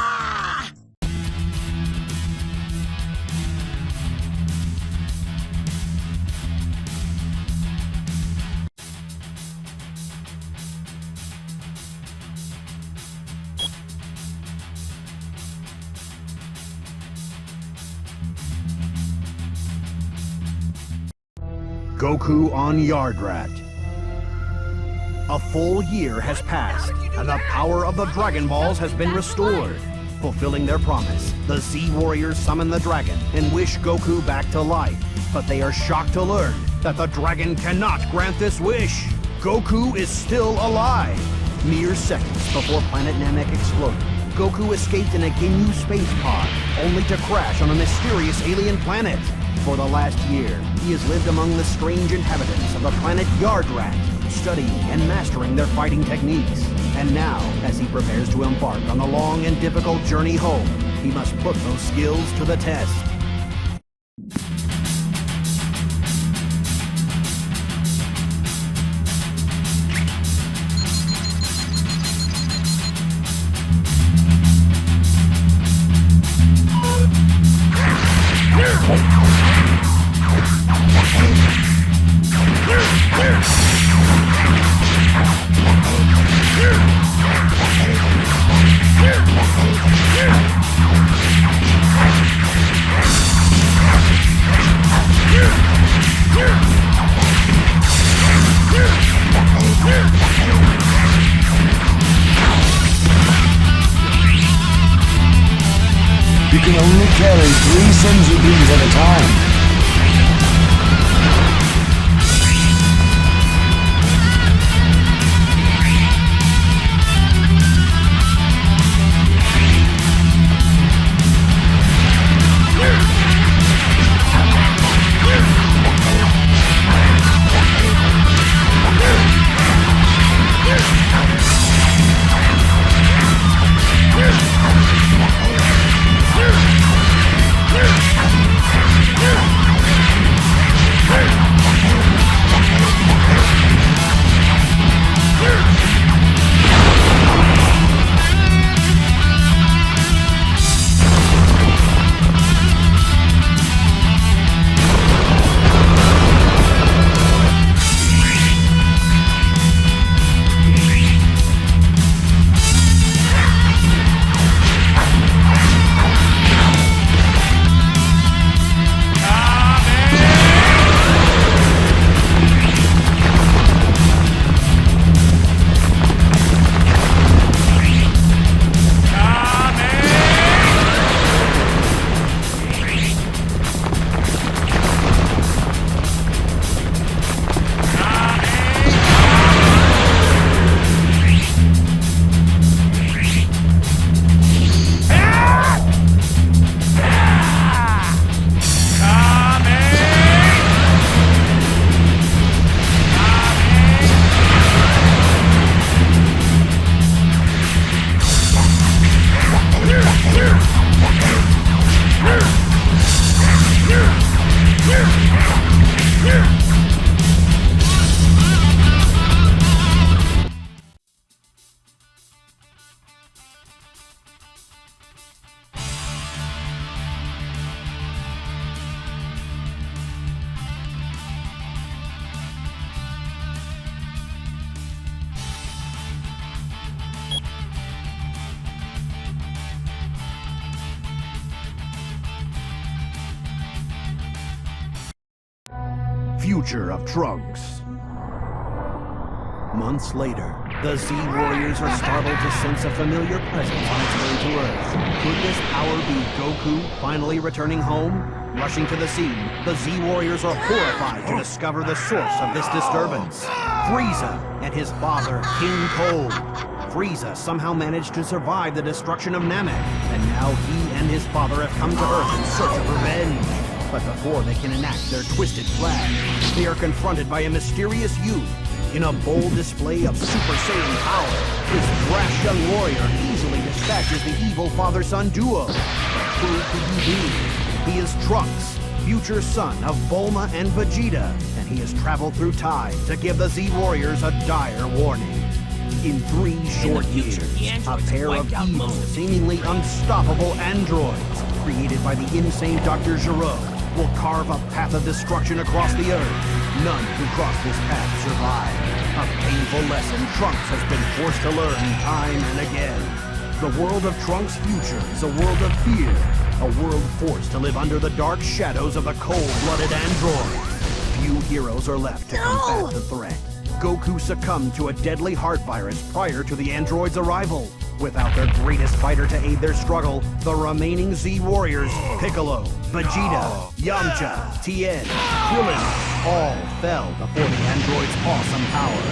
Goku on Yardrat. A full year has passed, and the power of the Dragon Balls has been restored. Fulfilling their promise, the Z Warriors summon the dragon and wish Goku back to life. But they are shocked to learn that the dragon cannot grant this wish. Goku is still alive. Mere seconds before planet Namek exploded, Goku escaped in a Ginyu space pod, only to crash on a mysterious alien planet. For the last year, he has lived among the strange inhabitants of the planet Yardrat, studying and mastering their fighting techniques. And now, as he prepares to embark on the long and difficult journey home, he must put those skills to the test. You can only carry 3 Senzu beans at a time. Future of Trunks. Months later, the Z Warriors are startled to sense a familiar presence on its way to Earth. Could this power be Goku finally returning home? Rushing to the scene, the Z Warriors are horrified to discover the source of this disturbance. Frieza and his father, King Cold. Frieza somehow managed to survive the destruction of Namek, and now he and his father have come to Earth in search of revenge. But before they can enact their twisted plan, they are confronted by a mysterious youth. In a bold display of Super Saiyan power, this brash young warrior easily dispatches the evil father-son duo. But who could he be? He is Trunks, future son of Bulma and Vegeta, and he has traveled through time to give the Z Warriors a dire warning. In 3 short years, a pair of evil, seemingly unstoppable androids, created by the insane Dr. Gero, will carve a path of destruction across the Earth. None who cross this path survive. A painful lesson Trunks has been forced to learn time and again. The world of Trunks' future is a world of fear, a world forced to live under the dark shadows of the cold-blooded androids. Few heroes are left to combat the threat. Goku succumbed to a deadly heart virus prior to the androids' arrival. Without their greatest fighter to aid their struggle, the remaining Z Warriors, Piccolo, Vegeta, Yamcha, Tien, Krillin, all fell before the androids' awesome power.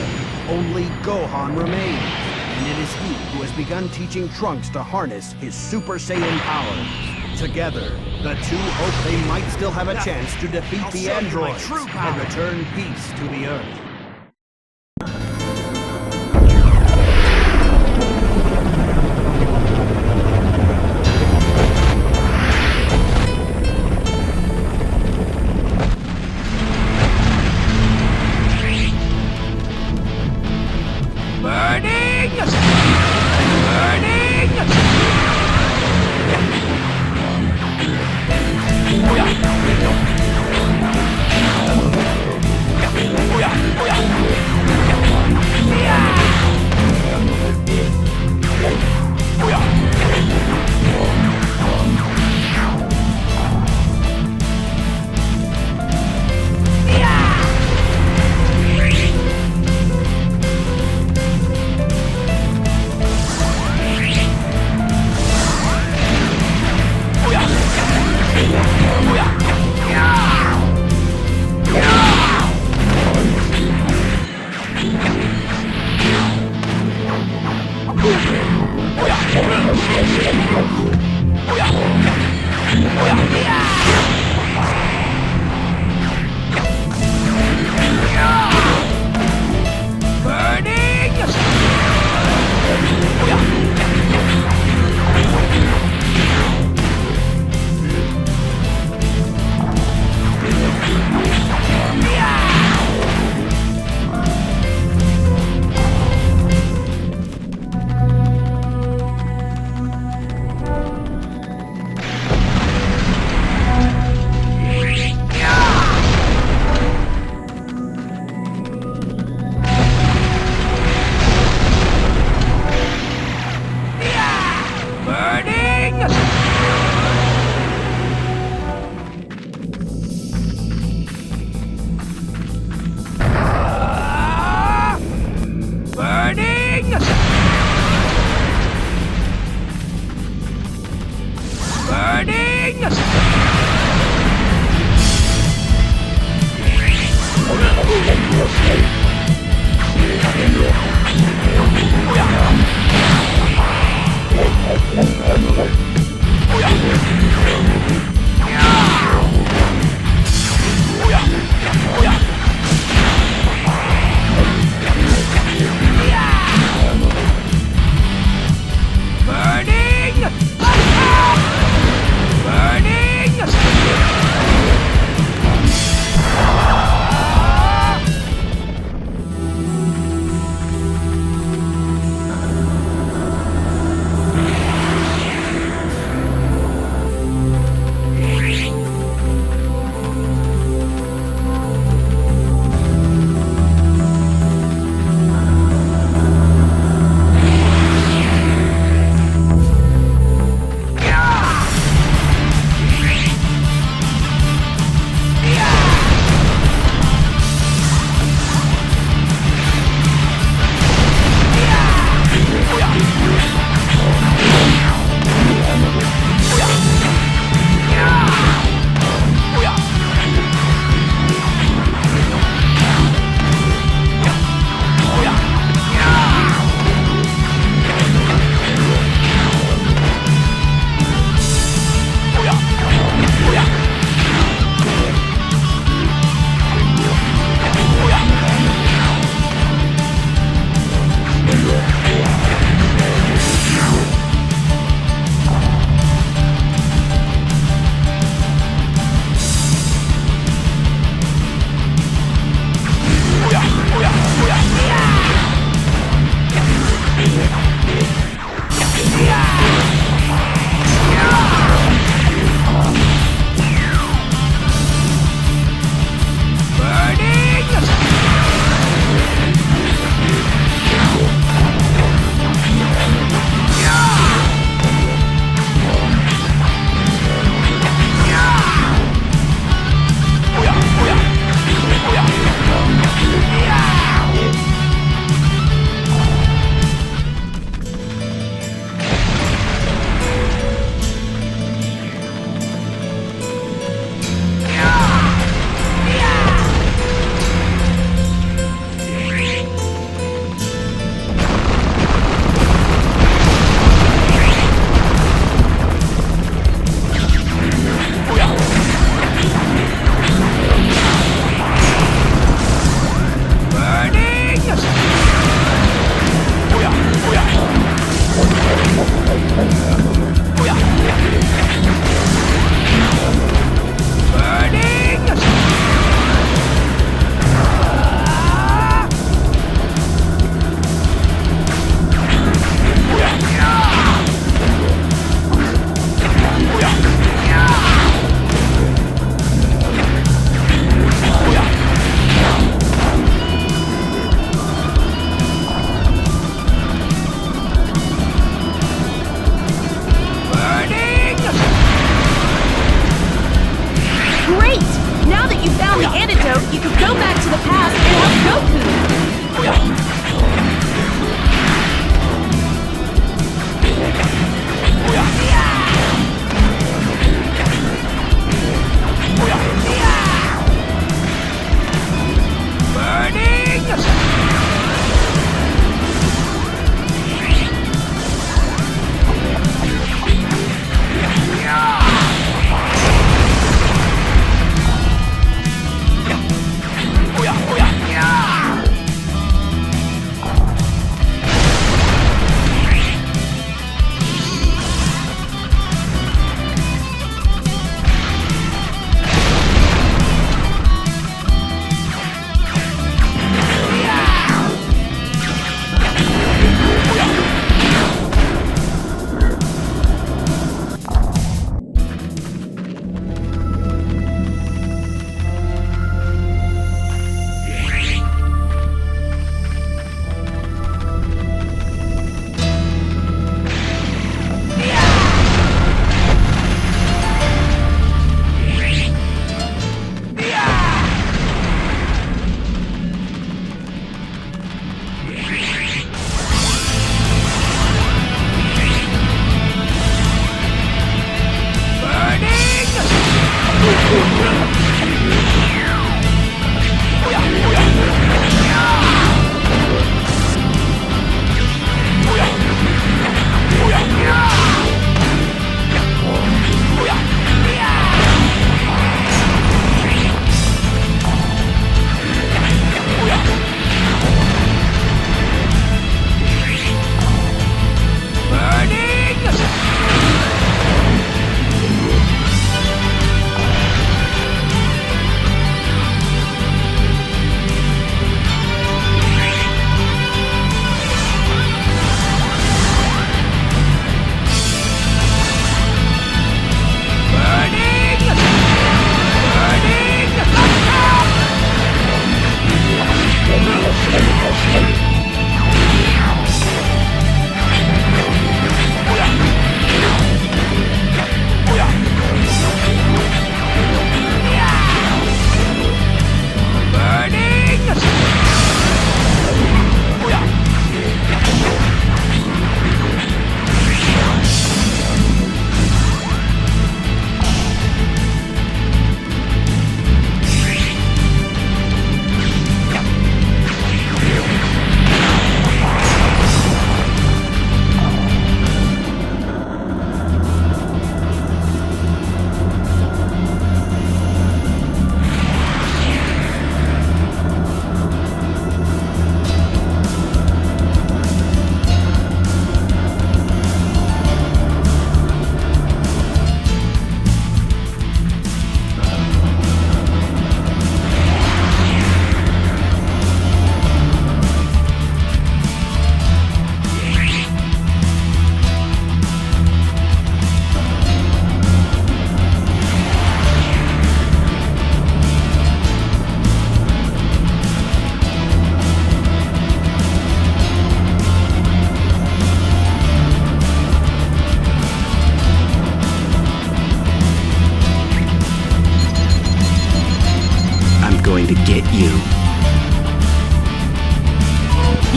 Only Gohan remained, and it is he who has begun teaching Trunks to harness his Super Saiyan power. Together, the two hope they might still have a chance to defeat the androids and return peace to the Earth. Burning!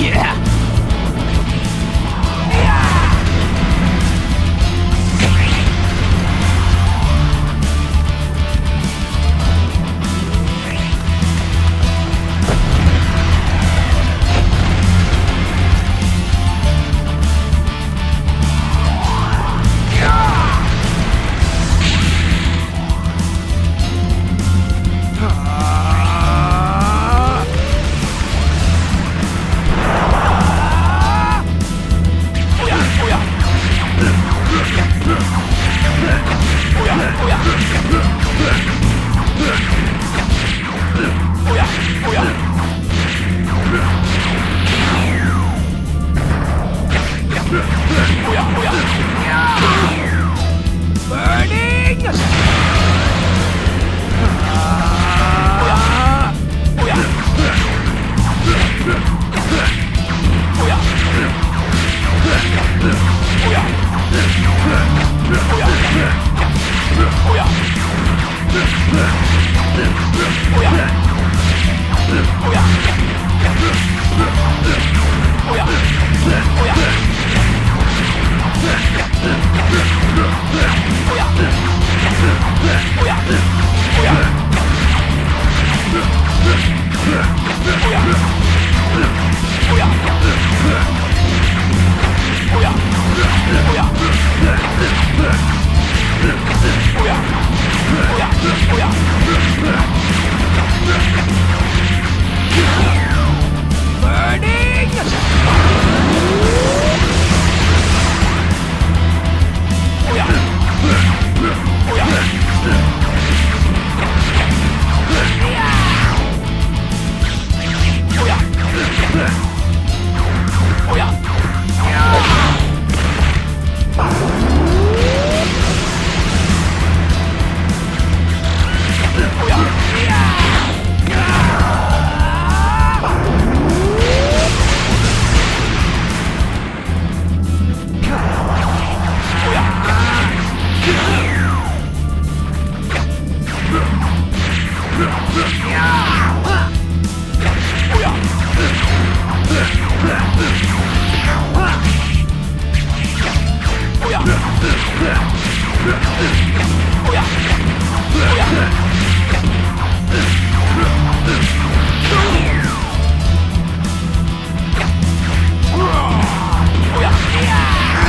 Yeah!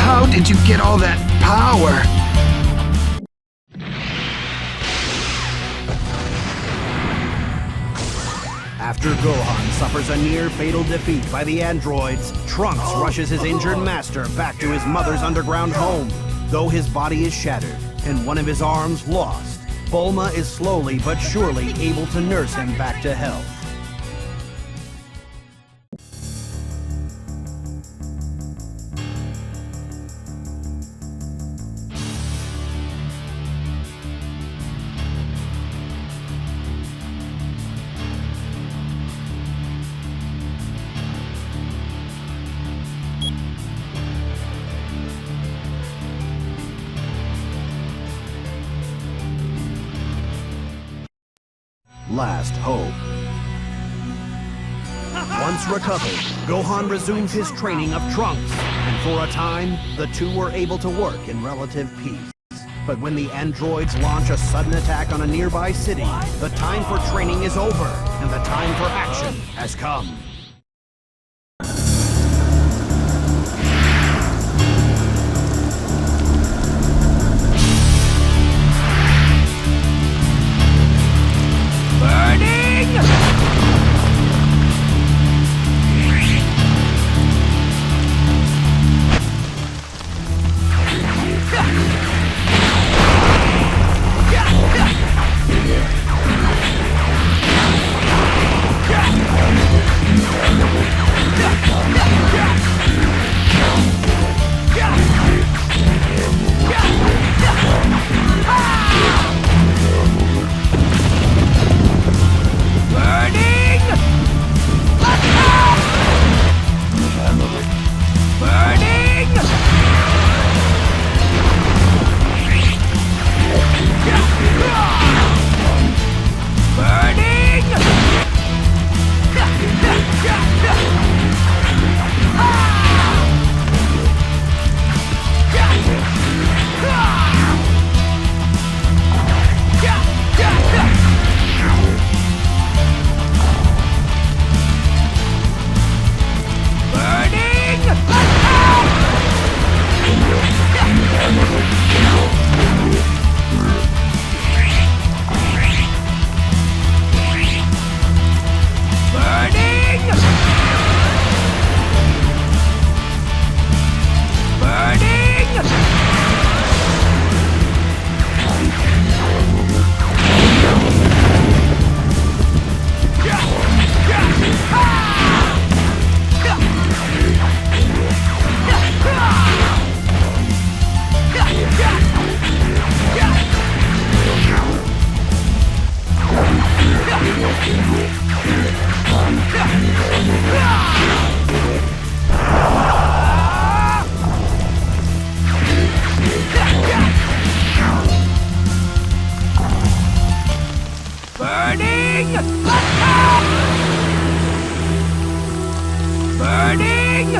How did you get all that power? After Gohan suffers a near-fatal defeat by the androids, Trunks rushes his injured master back to his mother's underground home. Though his body is shattered and one of his arms lost, Bulma is slowly but surely able to nurse him back to health. Last hope. Once recovered, Gohan resumes his training of Trunks, and for a time, the two were able to work in relative peace. But when the androids launch a sudden attack on a nearby city, the time for training is over, and the time for action has come. Burning!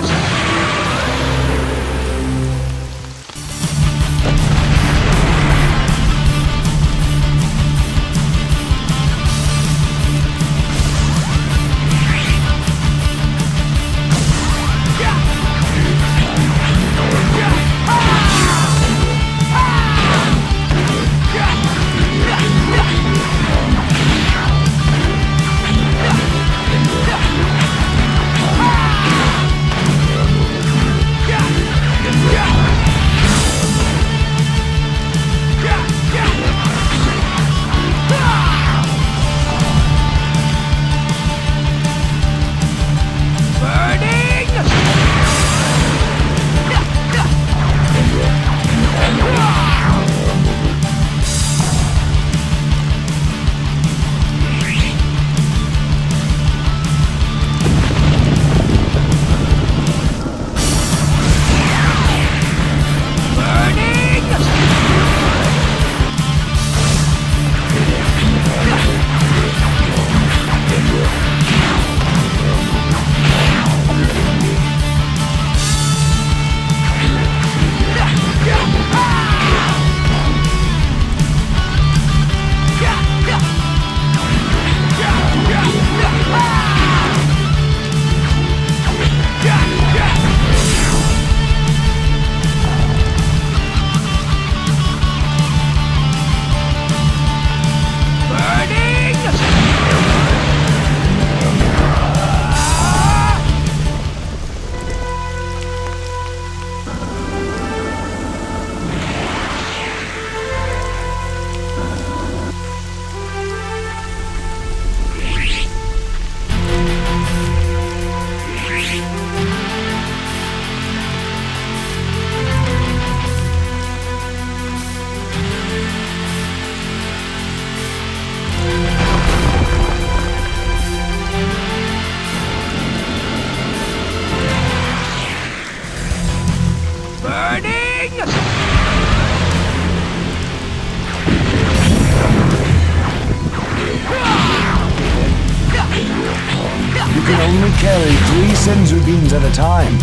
You can only carry 3 senzu beans at a time.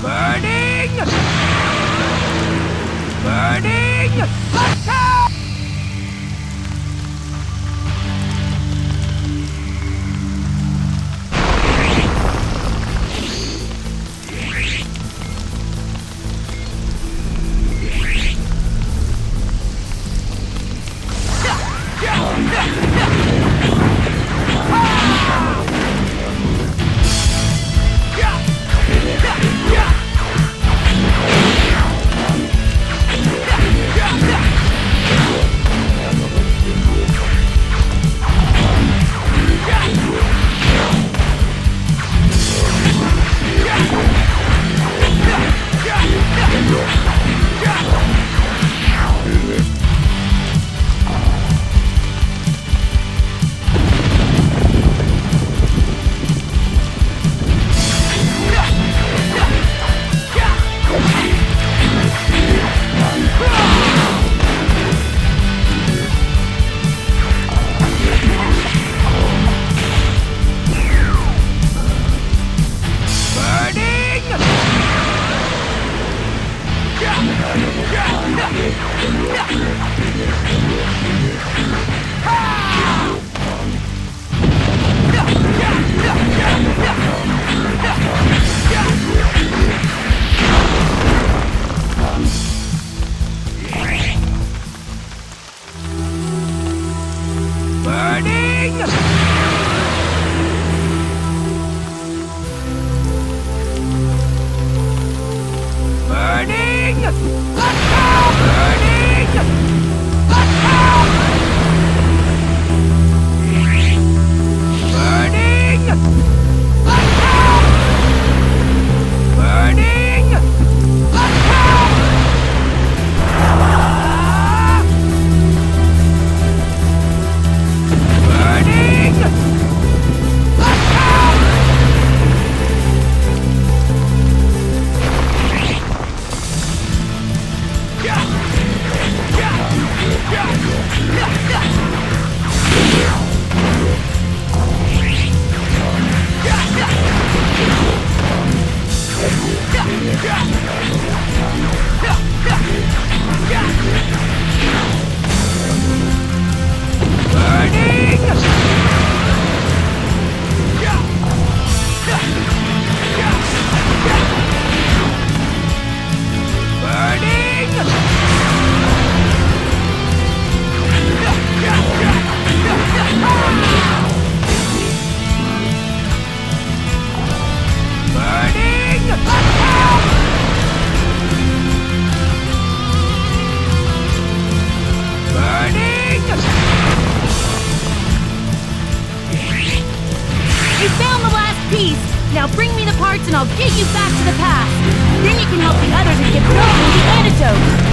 Burning! Burning! Attack! Now bring me the parts and I'll get you back to the past. Then you can help the others and get building the antidote.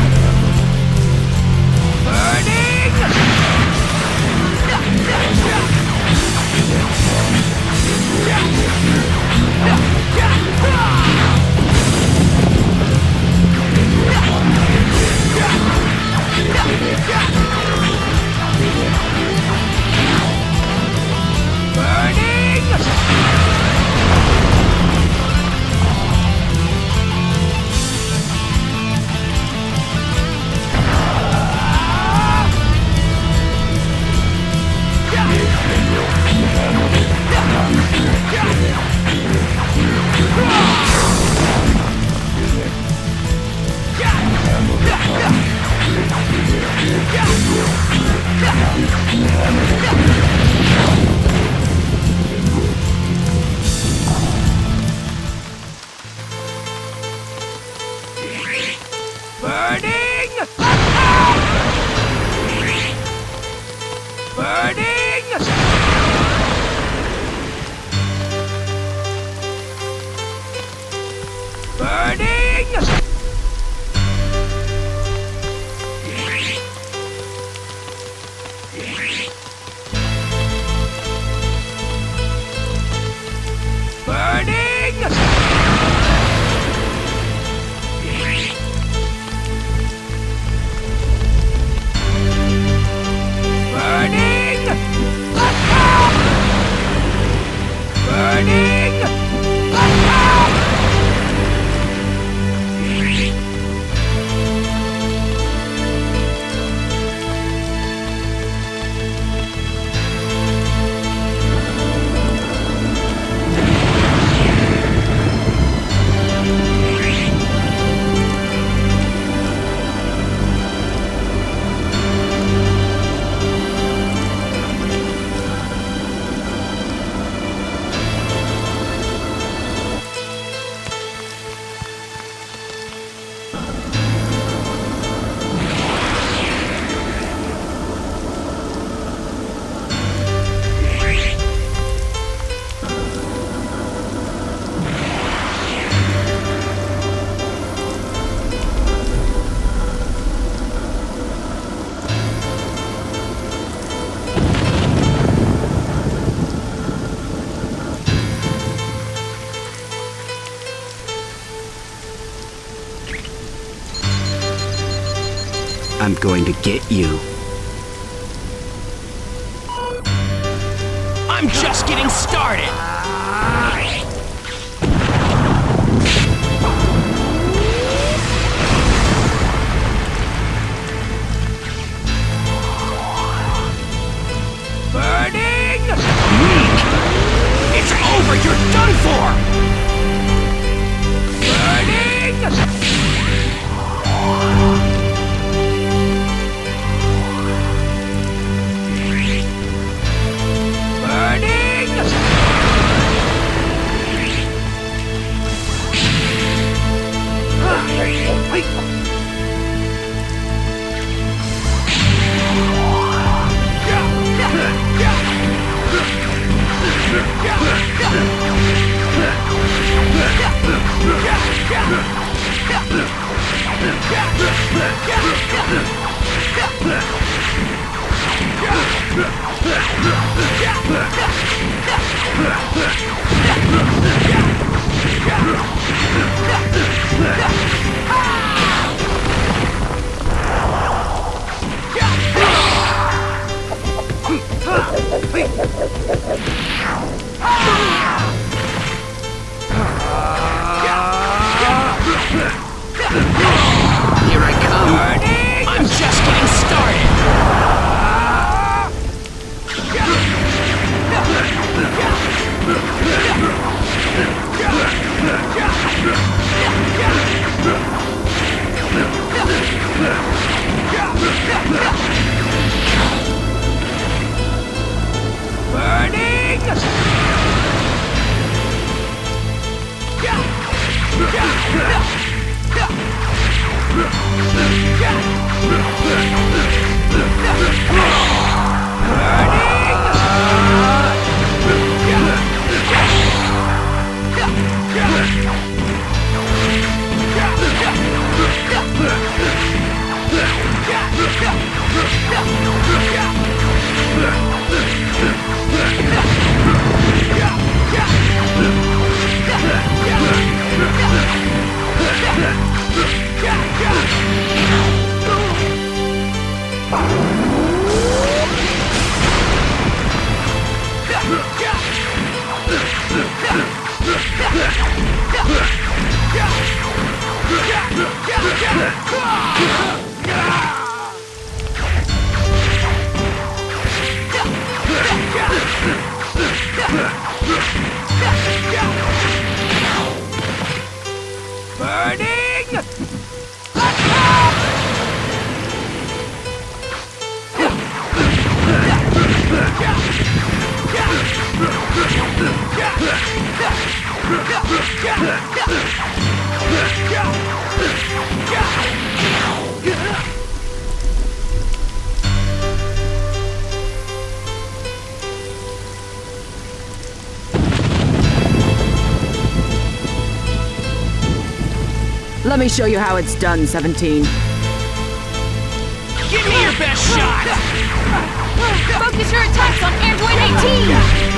I'm going to get you. I'm just getting started. Burning! Weak! It's over! You're done for! Burning! Here I come. I'm just getting started. Let me show you how it's done, 17. Give me your best shot! Focus your attacks on Android 18!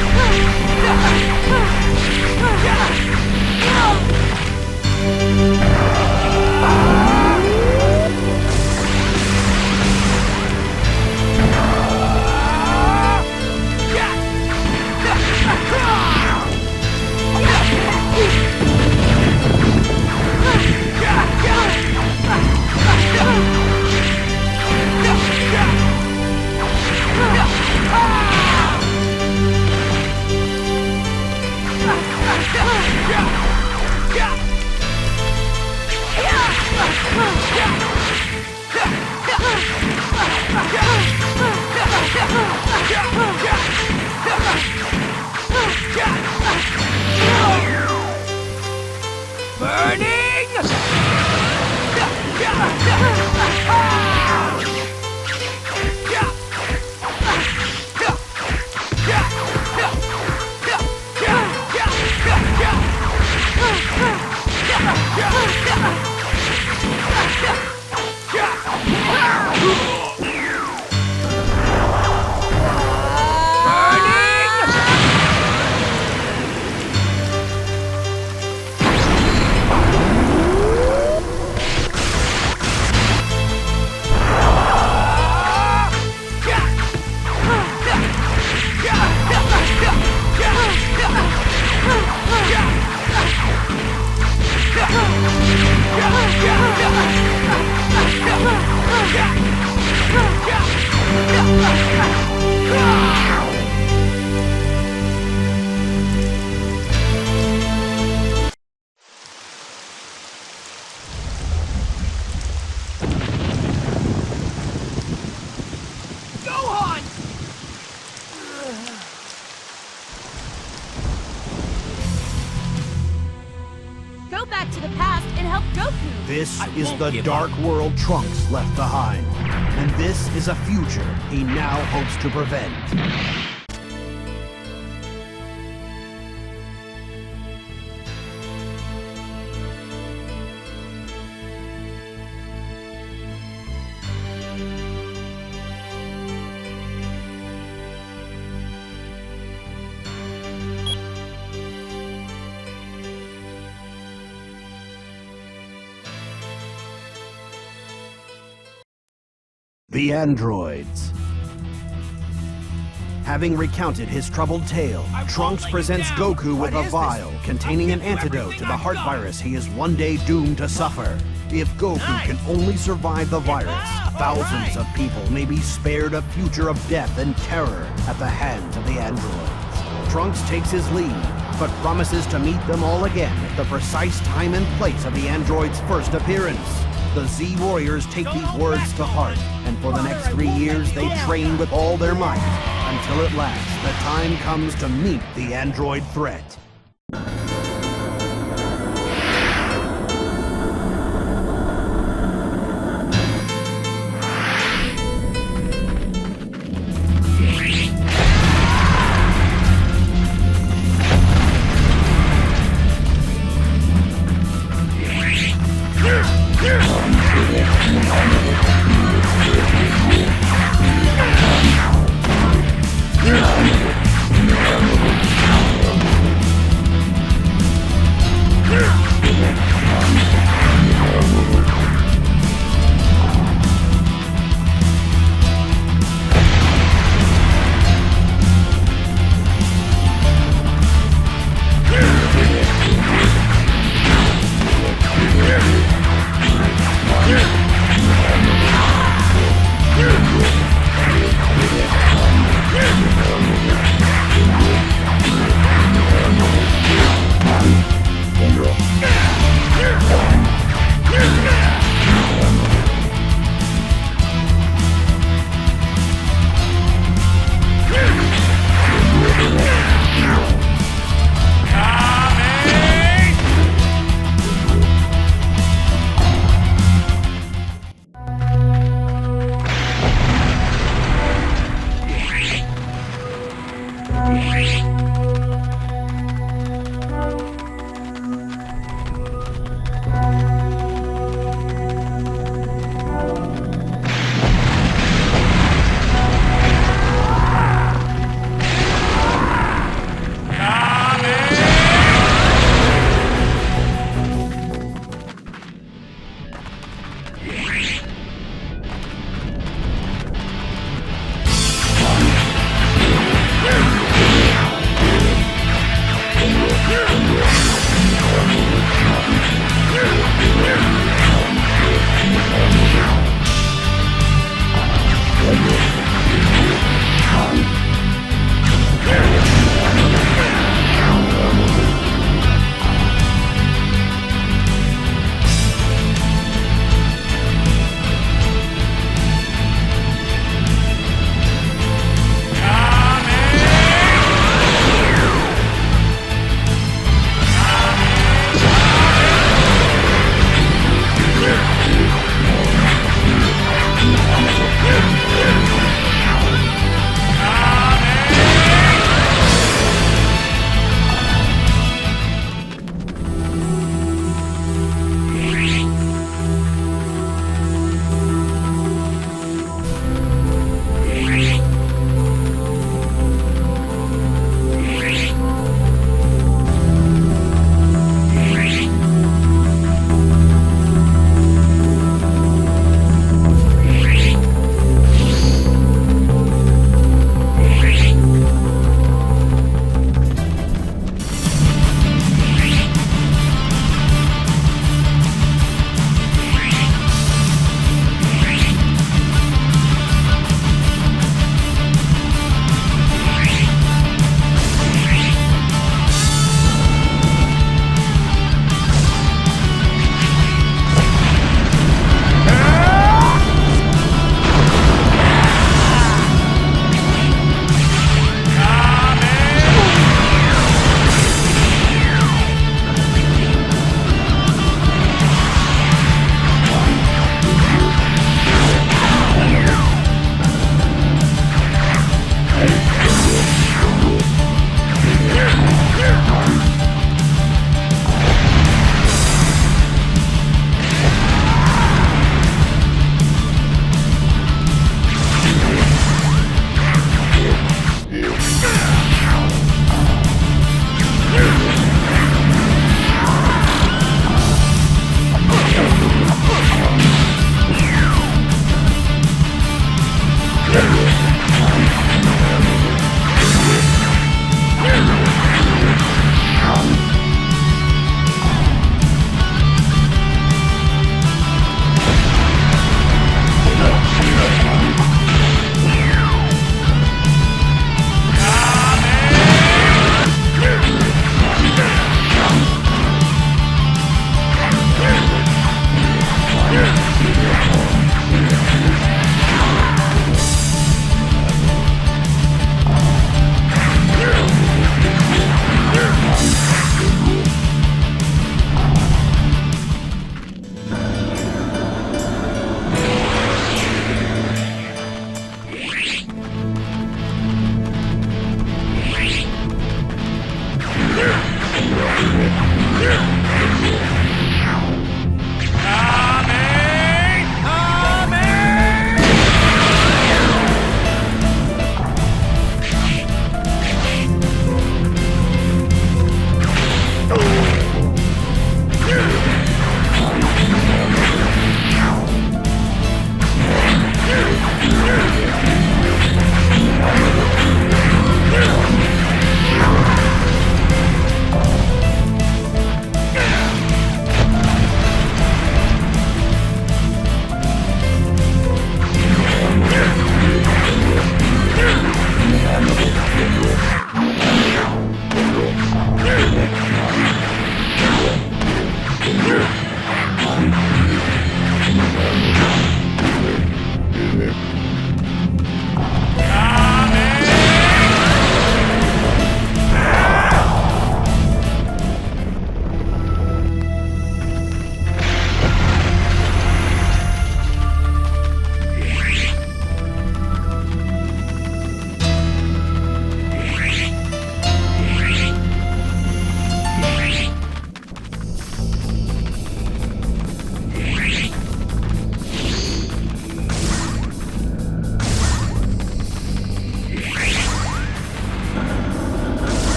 Go back to the past and help Goku. This is the dark world Trunks left behind. And this is a future he now hopes to prevent. The Androids. Having recounted his troubled tale, Trunks presents Goku with a vial containing an antidote to the heart virus he is one day doomed to suffer. If Goku can only survive the virus, thousands of people may be spared a future of death and terror at the hands of the androids. Trunks takes his leave, but promises to meet them all again at the precise time and place of the androids' first appearance. The Z Warriors take these words to heart, and for the next 3 years they train with all their might, until at last the time comes to meet the android threat.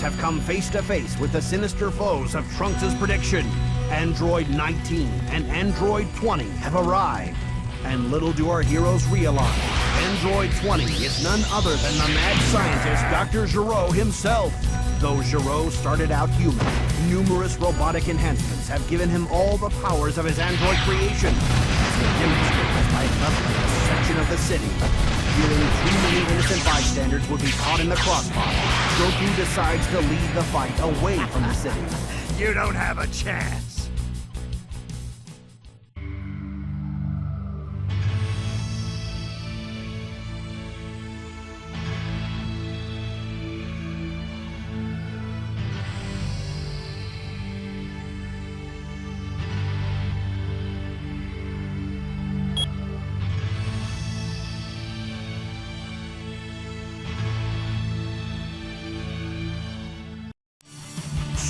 have come face to face with the sinister foes of Trunks' prediction. Android 19 and Android 20 have arrived. And little do our heroes realize, Android 20 is none other than the mad scientist Dr. Gero himself. Though Gero started out human, numerous robotic enhancements have given him all the powers of his android creation. As he demonstrates by leveling a section of the city, fearing too many innocent bystanders would be caught in the crossfire, Goku decides to lead the fight away from the city. You don't have a chance.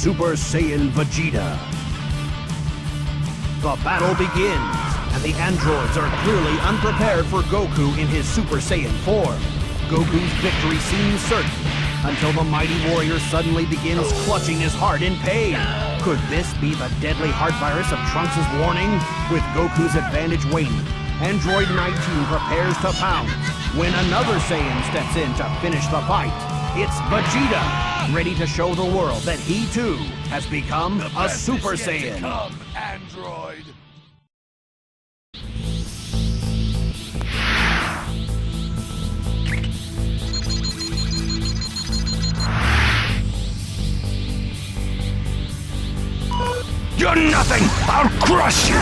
Super Saiyan Vegeta. The battle begins, and the androids are clearly unprepared for Goku in his Super Saiyan form. Goku's victory seems certain, until the mighty warrior suddenly begins clutching his heart in pain. Could this be the deadly heart virus of Trunks' warning? With Goku's advantage waning, Android 19 prepares to pounce, when another Saiyan steps in to finish the fight. It's Vegeta, ready to show the world that he too has become a Super Saiyan. Come, Android. You're nothing! I'll crush you!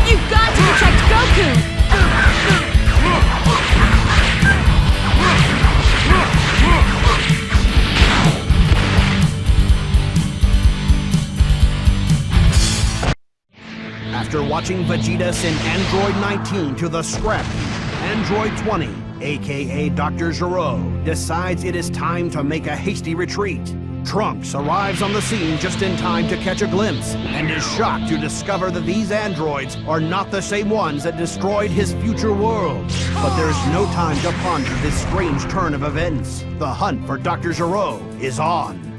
You've got to protect Goku! After watching Vegeta send Android 19 to the scrap heap, Android 20, aka Dr. Gero, decides it is time to make a hasty retreat. Trunks arrives on the scene just in time to catch a glimpse, and is shocked to discover that these androids are not the same ones that destroyed his future world. But there's no time to ponder this strange turn of events. The hunt for Dr. Gero is on.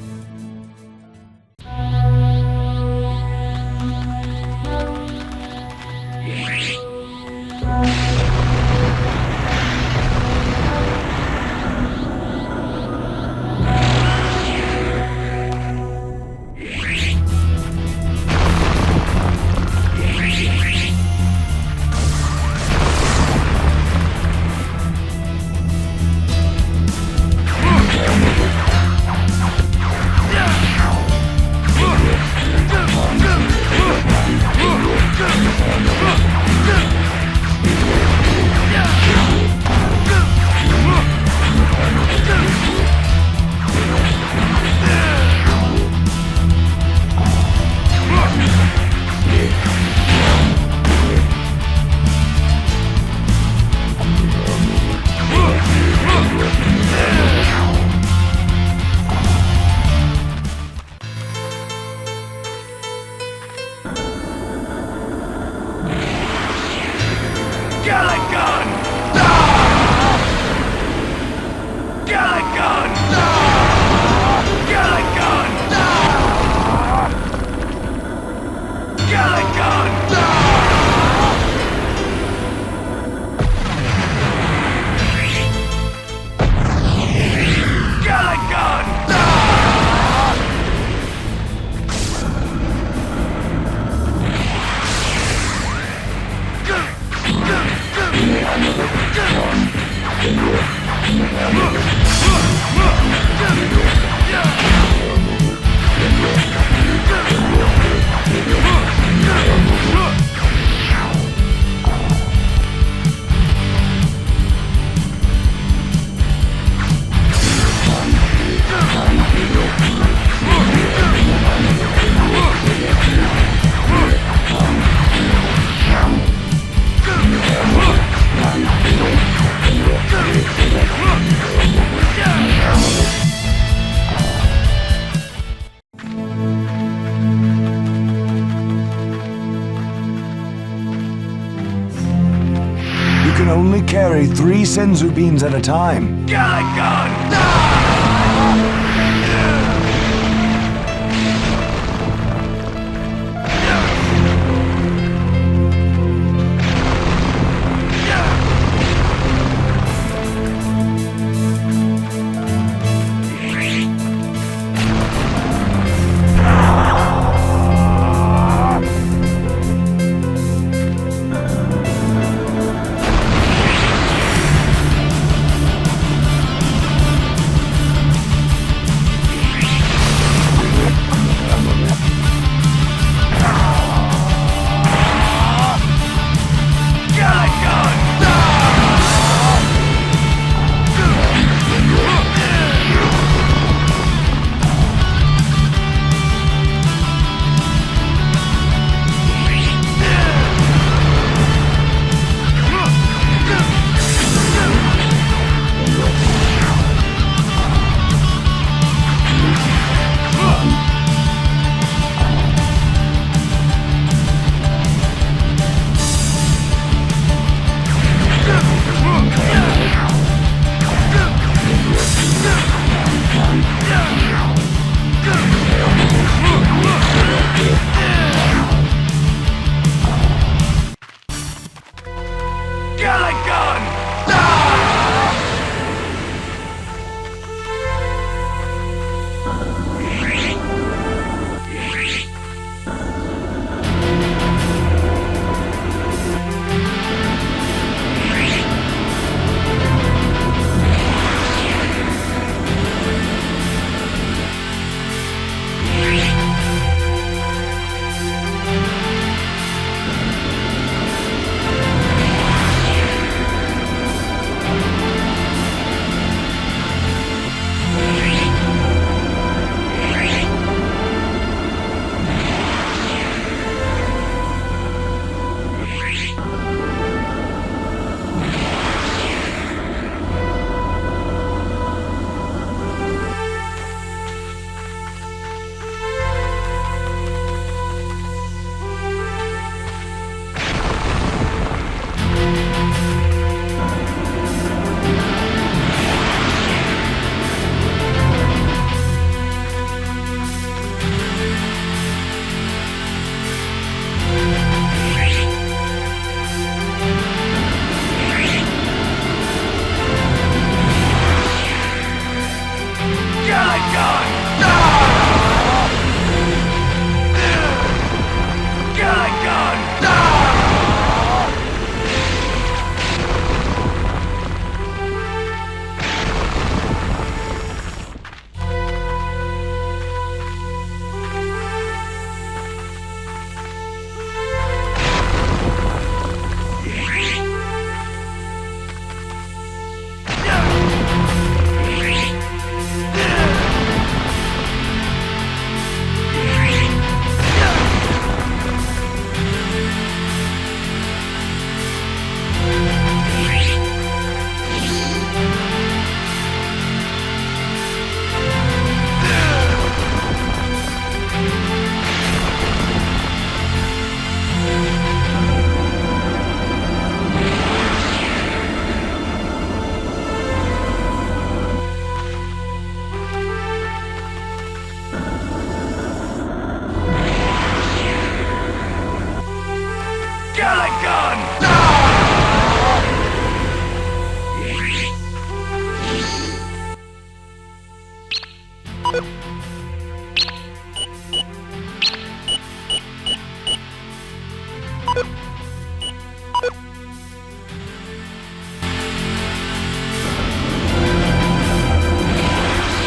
only carry 3 Senzu beans at a time.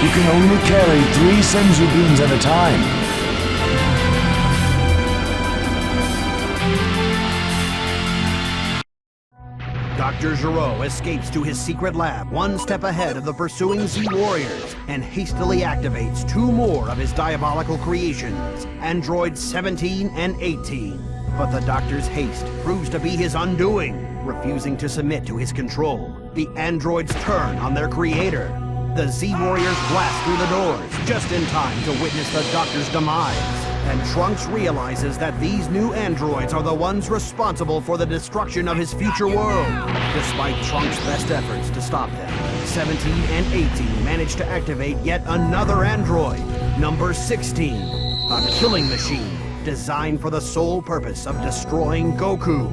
You can only carry 3 Senzu beans at a time. Dr. Gero escapes to his secret lab one step ahead of the pursuing Z Warriors and hastily activates 2 more of his diabolical creations, Androids 17 and 18. But the Doctor's haste proves to be his undoing. Refusing to submit to his control, the androids turn on their creator. The Z Warriors blast through the doors just in time to witness the Doctor's demise. and Trunks realizes that these new androids are the ones responsible for the destruction of his future world. Despite Trunks' best efforts to stop them, 17 and 18 manage to activate yet another android, number 16, a killing machine designed for the sole purpose of destroying Goku.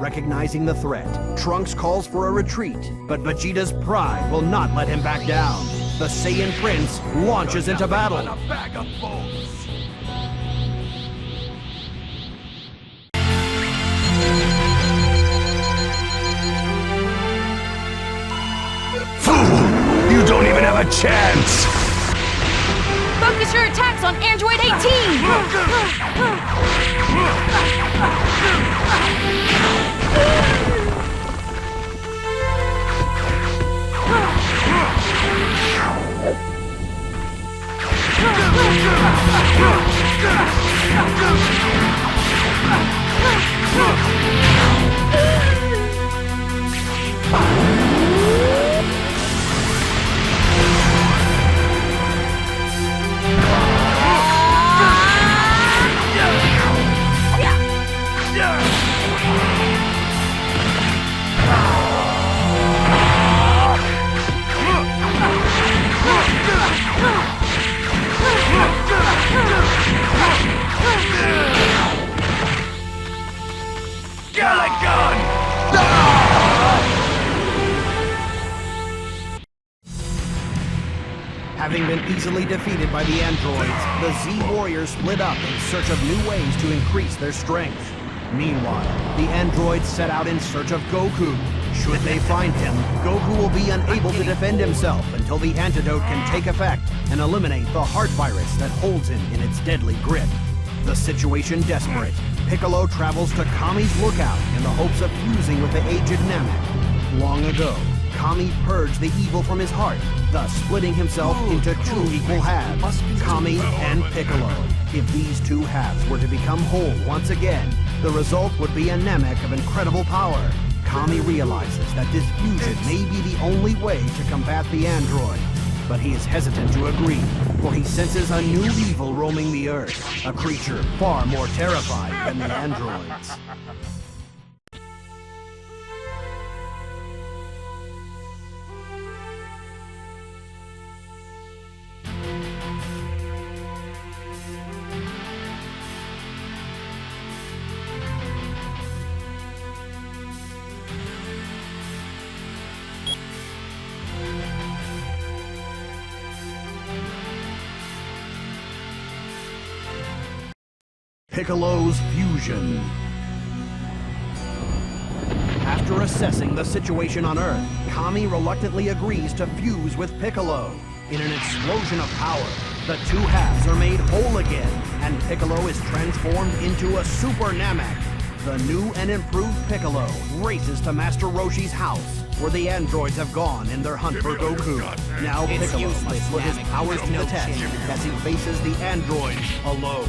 Recognizing the threat, Trunks calls for a retreat, but Vegeta's pride will not let him back down. The Saiyan Prince launches into battle. Fool! You don't even have a chance! Focus your attacks on Android 18! Having been easily defeated by the androids, the Z Warriors split up in search of new ways to increase their strength. Meanwhile, the androids set out in search of Goku. Should they find him, Goku will be unable to defend himself until the antidote can take effect and eliminate the heart virus that holds him in its deadly grip. The situation desperate, Piccolo travels to Kami's lookout in the hopes of fusing with the aged Namek. Long ago, Kami purged the evil from his heart, thus splitting himself into two equal halves, Kami and Piccolo. If these two halves were to become whole once again, the result would be a Namek of incredible power. Kami realizes that this fusion may be the only way to combat the android, but he is hesitant to agree, for he senses a new evil roaming the Earth, a creature far more terrified than the androids. Piccolo's fusion. After assessing the situation on Earth, Kami reluctantly agrees to fuse with Piccolo. In an explosion of power, the two halves are made whole again, and Piccolo is transformed into a Super Namek. The new and improved Piccolo races to Master Roshi's house, where the androids have gone in their hunt for Goku. Now Piccolo must put his powers to the test as he faces the androids alone.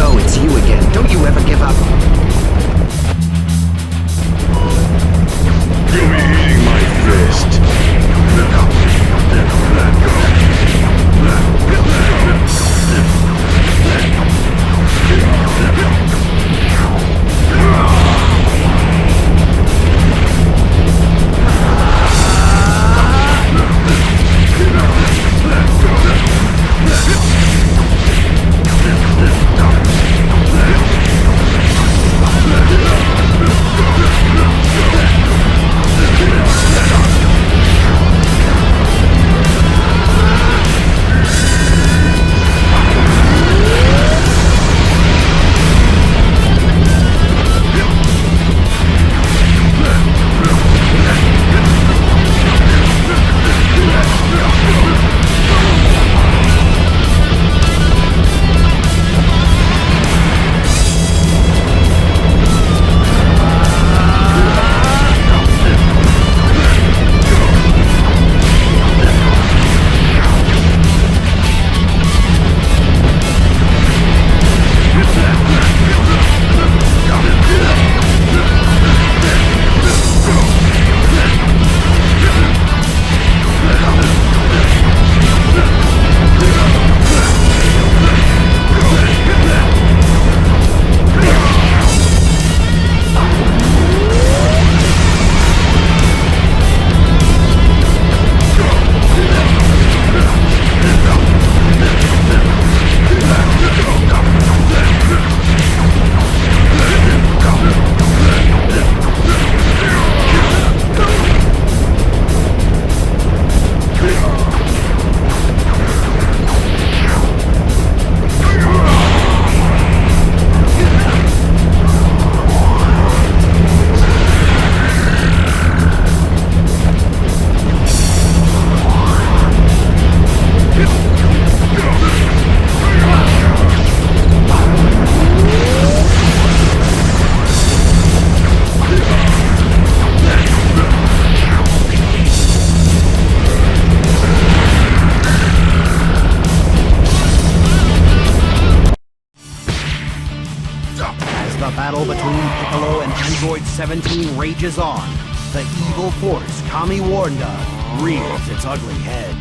Oh, it's you again. Don't you ever give up. You'll be eating my fist. Let go. battle between Piccolo and Android 17 rages on. The evil force, Kami Warnda, rears its ugly head.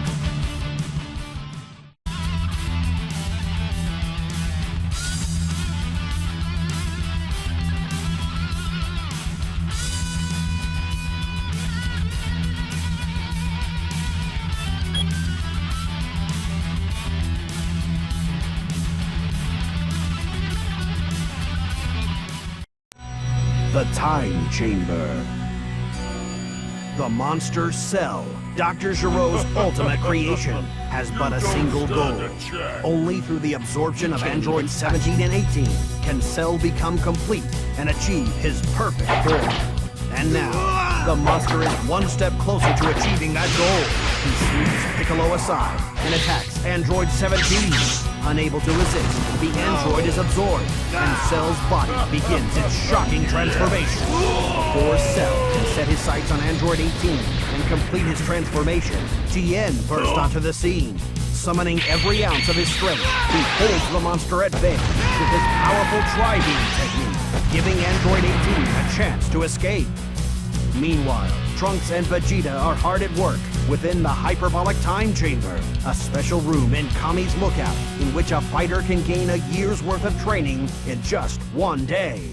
The Time Chamber. The monster Cell, Dr. Giro's ultimate creation, has but a single goal. Only through the absorption of Androids 17 and 18 can Cell become complete and achieve his perfect form. And now, the monster is one step closer to achieving that goal. He sweeps Piccolo aside and attacks Android 17. Unable to resist, the android is absorbed, and Cell's body begins its shocking transformation. Before Cell can set his sights on Android 18 and complete his transformation, Tien bursts onto the scene. Summoning every ounce of his strength, he holds the monster at bay with his powerful tri-beam technique, giving Android 18 a chance to escape. Meanwhile, Trunks and Vegeta are hard at work within the Hyperbolic Time Chamber, a special room in Kami's Lookout in which a fighter can gain a year's worth of training in just one day.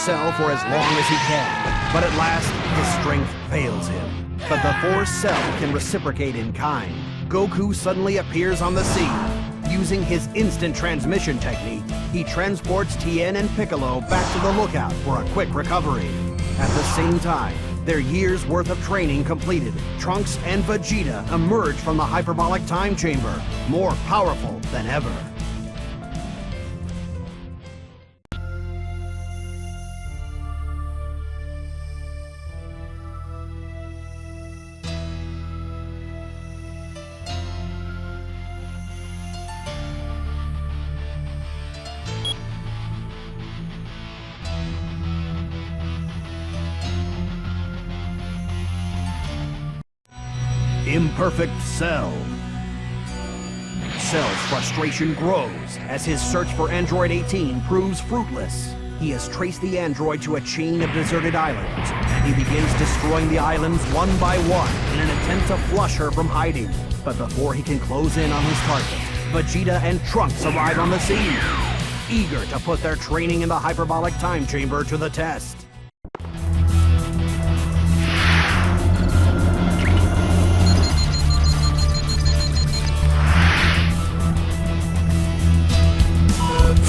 Cell for as long as he can, but at last, his strength fails him. But before Cell can reciprocate in kind, Goku suddenly appears on the scene. Using his instant transmission technique, he transports Tien and Piccolo back to the Lookout for a quick recovery. At the same time, their year's worth of training completed, Trunks and Vegeta emerge from the Hyperbolic Time Chamber, more powerful than ever. Imperfect Cell. Cell's frustration grows as his search for Android 18 proves fruitless. He has traced the android to a chain of deserted islands, and he begins destroying the islands one by one in an attempt to flush her from hiding. But before he can close in on his target, Vegeta and Trunks arrive on the scene, eager to put their training in the Hyperbolic Time Chamber to the test.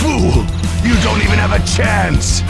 Fool! You don't even have a chance!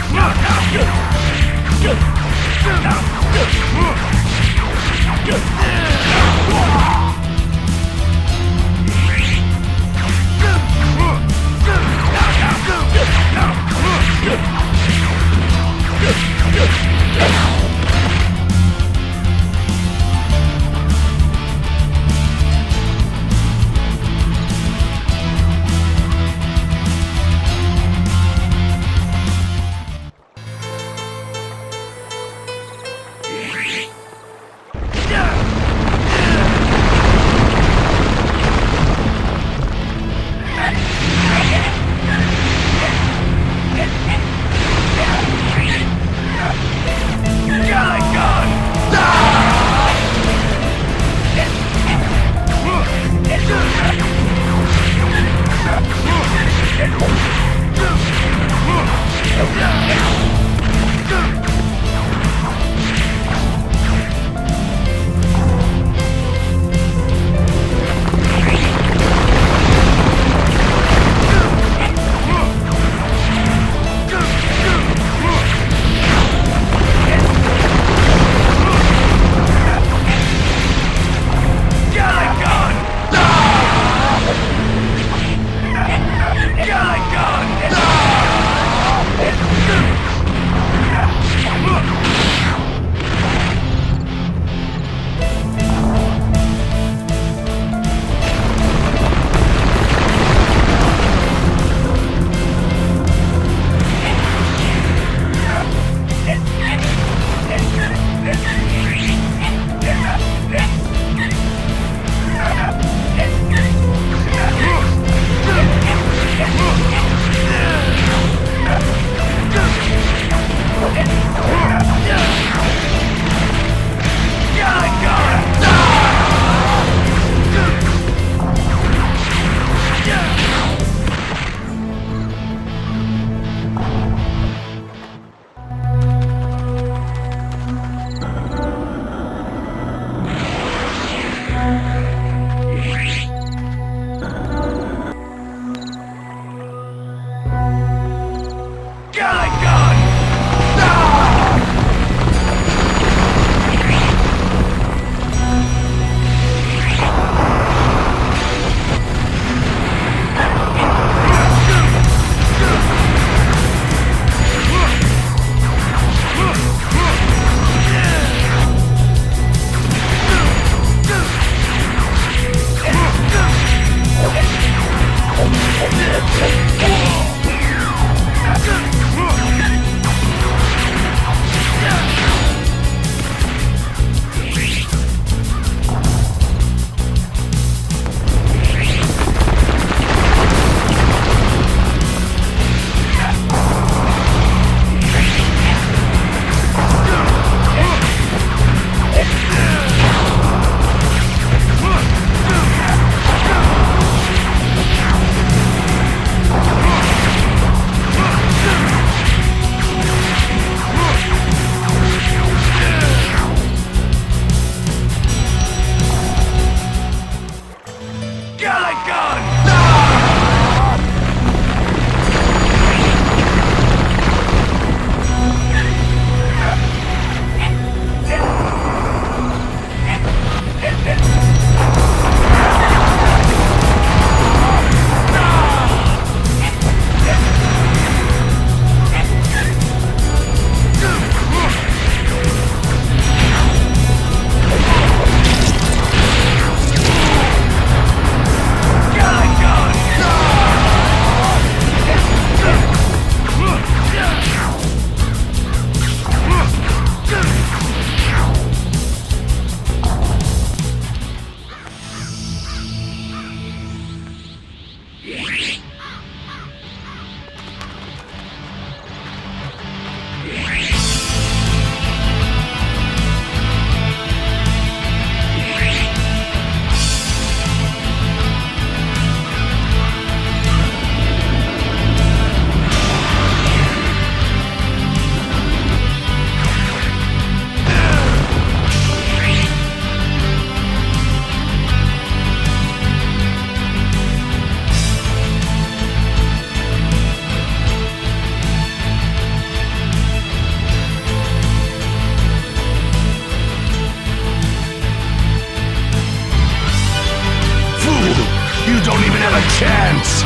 have a chance!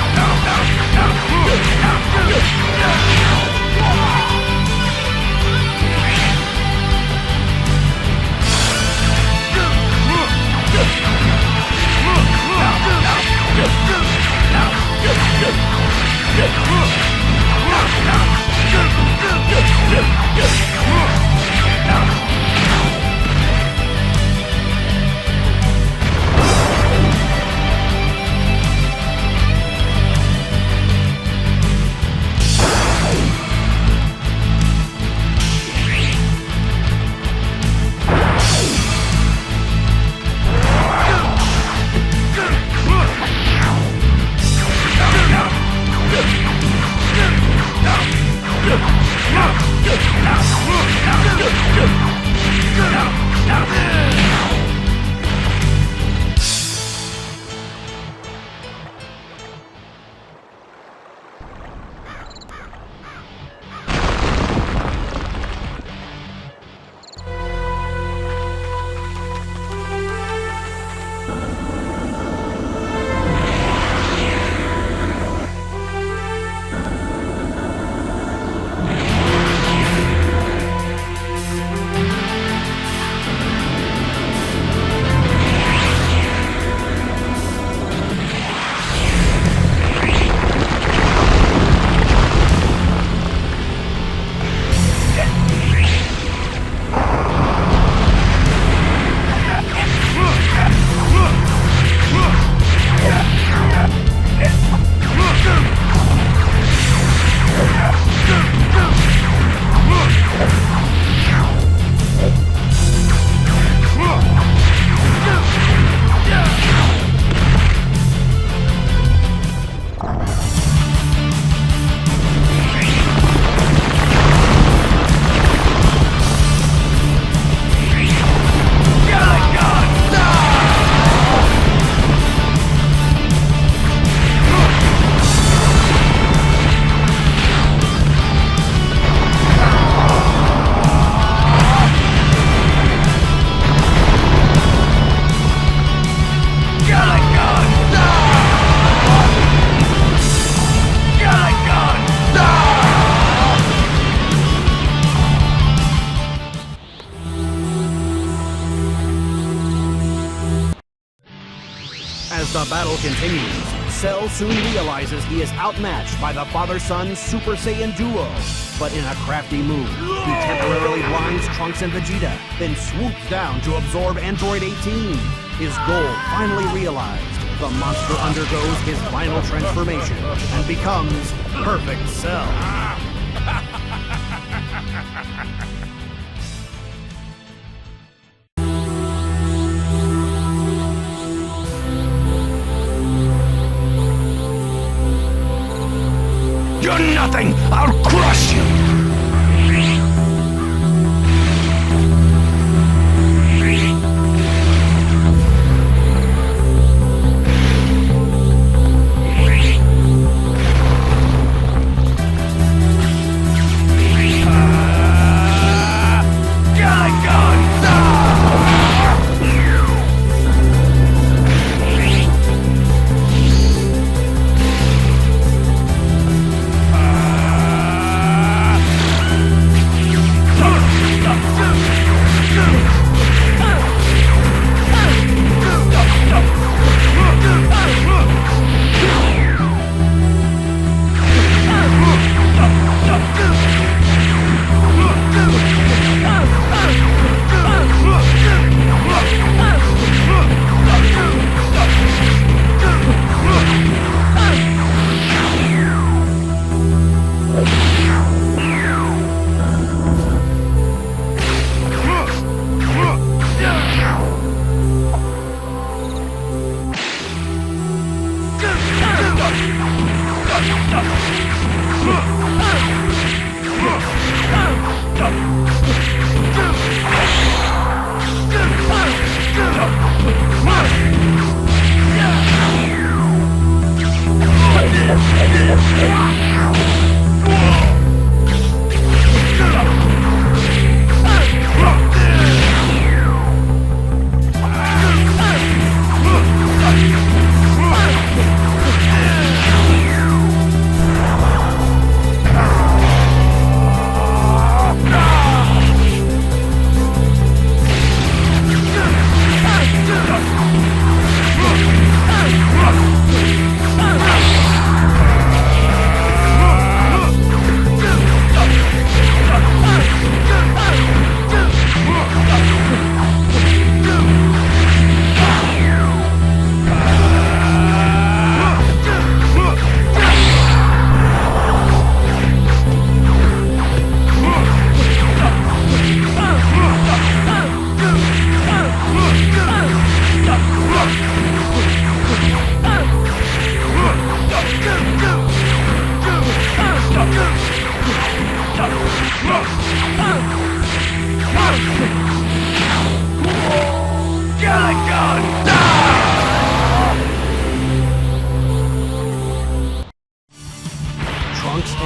As the battle continues, Cell soon realizes he is outmatched by the father-son Super Saiyan duo. But in a crafty move, he temporarily blinds Trunks and Vegeta, then swoops down to absorb Android 18. His goal finally realized, the monster undergoes his final transformation and becomes Perfect Cell. You're nothing! I'll crush you!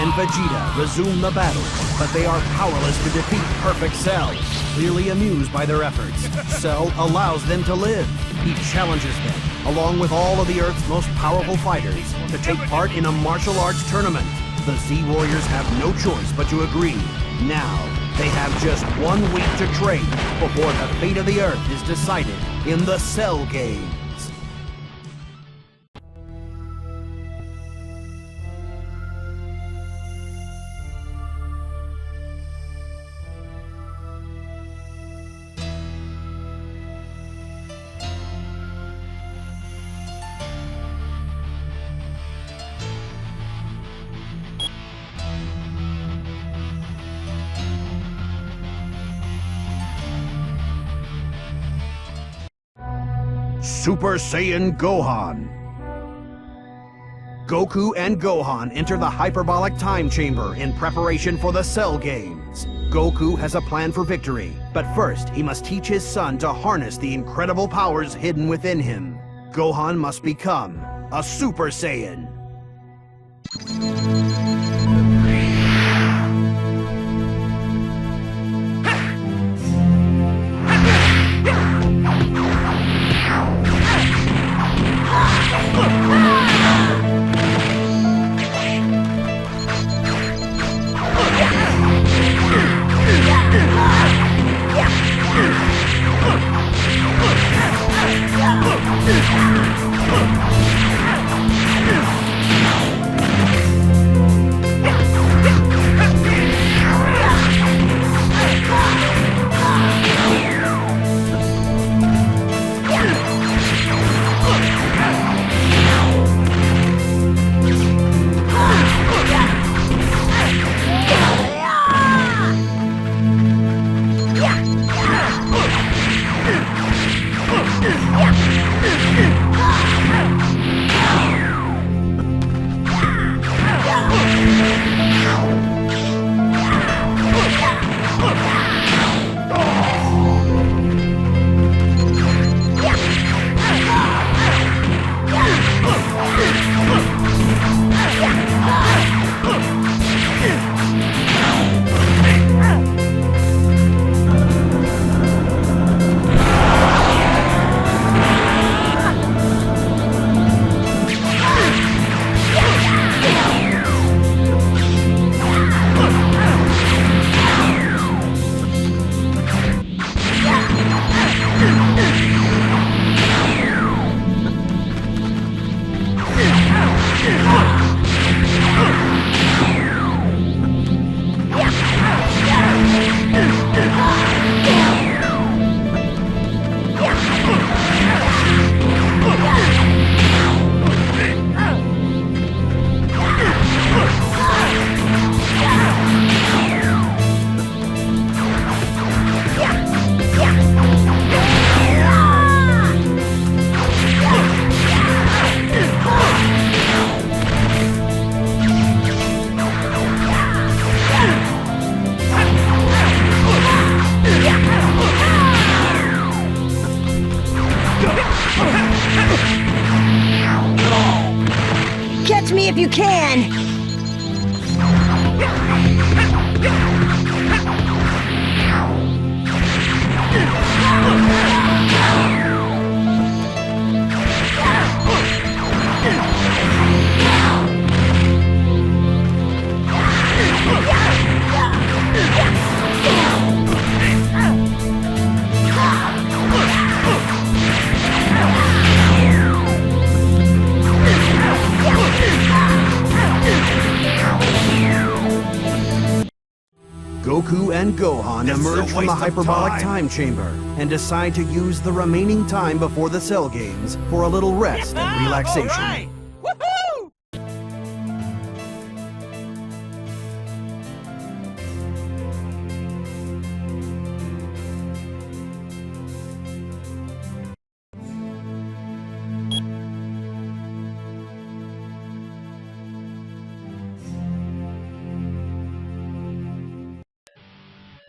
and Vegeta resume the battle, but they are powerless to defeat Perfect Cell. Clearly amused by their efforts, Cell allows them to live. He challenges them, along with all of the Earth's most powerful fighters, to take part in a martial arts tournament. The Z-Warriors have no choice but to agree. Now, they have just 1 week to train before the fate of the Earth is decided in the Cell Games. Super Saiyan Gohan. Goku and Gohan enter the hyperbolic time chamber in preparation for the Cell Games. Goku has a plan for victory, but first he must teach his son to harness the incredible powers hidden within him. Gohan must become a Super Saiyan. Catch me if you can! Goku and Gohan emerge from the hyperbolic time chamber and decide to use the remaining time before the Cell Games for a little rest and relaxation.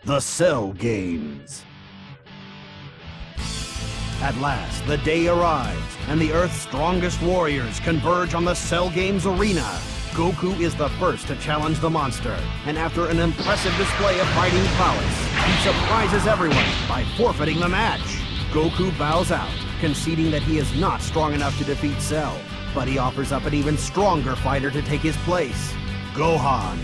The Cell Games. At last, the day arrives, and the Earth's strongest warriors converge on the Cell Games arena. Goku is the first to challenge the monster, and after an impressive display of fighting prowess, he surprises everyone by forfeiting the match. Goku bows out, conceding that he is not strong enough to defeat Cell, but he offers up an even stronger fighter to take his place, Gohan.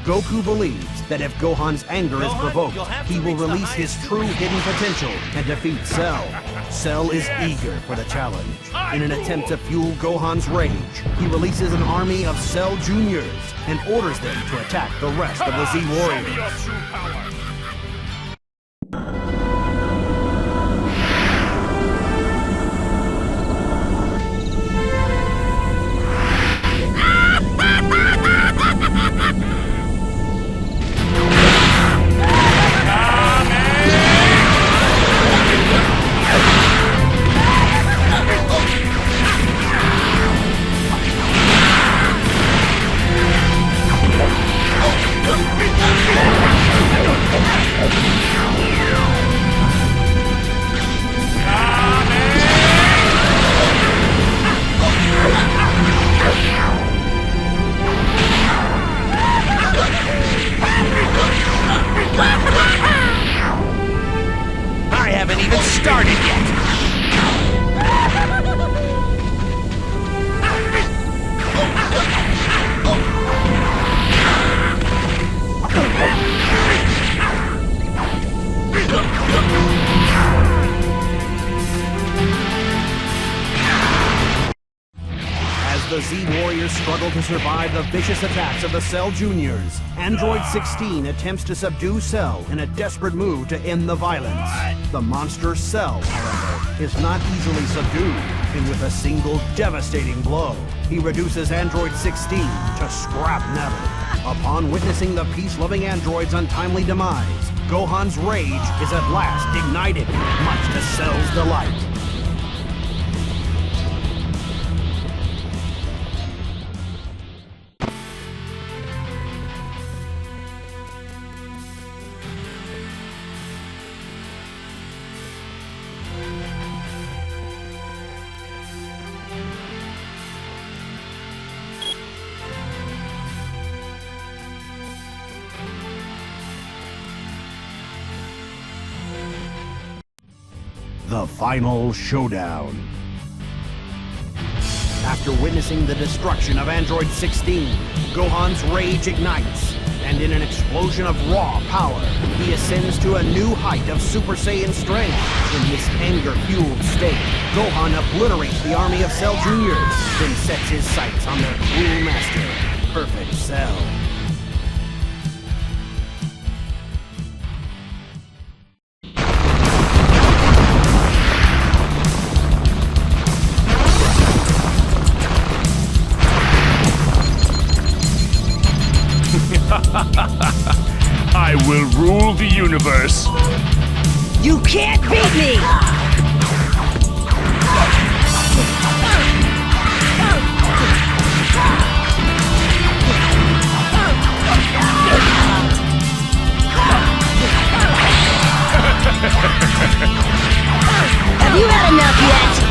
Goku believes that if Gohan's anger is provoked, he will release his true hidden potential and defeat Cell. Cell is eager for the challenge. In an attempt to fuel Gohan's rage, he releases an army of Cell Juniors and orders them to attack the rest of the Z Warriors. I haven't even started yet. As the Z Warriors struggle to survive the vicious attacks of the Cell Juniors, Android 16 attempts to subdue Cell in a desperate move to end the violence. The monster Cell, however, is not easily subdued, and with a single devastating blow, he reduces Android 16 to scrap metal. Upon witnessing the peace-loving android's untimely demise, Gohan's rage is at last ignited, much to Cell's delight. The final showdown. After witnessing the destruction of Android 16, Gohan's rage ignites, and in an explosion of raw power, he ascends to a new height of Super Saiyan strength. In this anger-fueled state, Gohan obliterates the army of Cell Juniors, then sets his sights on their cruel master, Perfect Cell. I will rule the universe. You can't beat me! Have you had enough yet?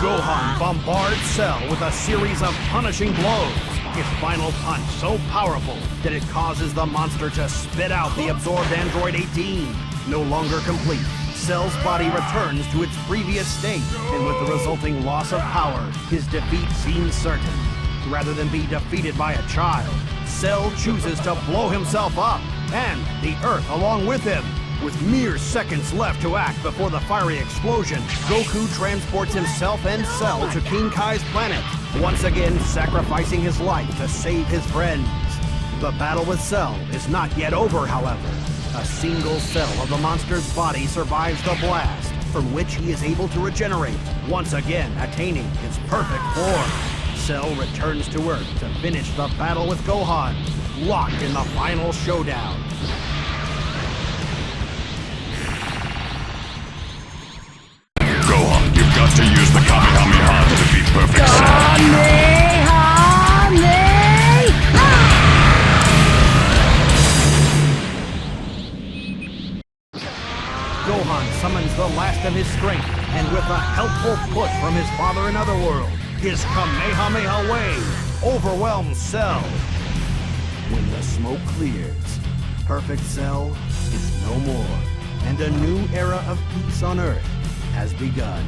Gohan bombards Cell with a series of punishing blows. His final punch so powerful that it causes the monster to spit out the absorbed Android 18. No longer complete, Cell's body returns to its previous state, and with the resulting loss of power, his defeat seems certain. Rather than be defeated by a child, Cell chooses to blow himself up, and the Earth along with him. With mere seconds left to act before the fiery explosion, Goku transports himself and Cell to King Kai's planet, once again sacrificing his life to save his friends. The battle with Cell is not yet over, however. A single cell of the monster's body survives the blast, from which he is able to regenerate, once again attaining his perfect form. Cell returns to Earth to finish the battle with Gohan, locked in the final showdown. Gohan, you've got to use the Kamehameha to defeat Perfect Cell. Gohan summons the last of his strength, and with a helpful push from his father in Otherworld, his Kamehameha wave overwhelms Cell. When the smoke clears, Perfect Cell is no more, and a new era of peace on Earth has begun.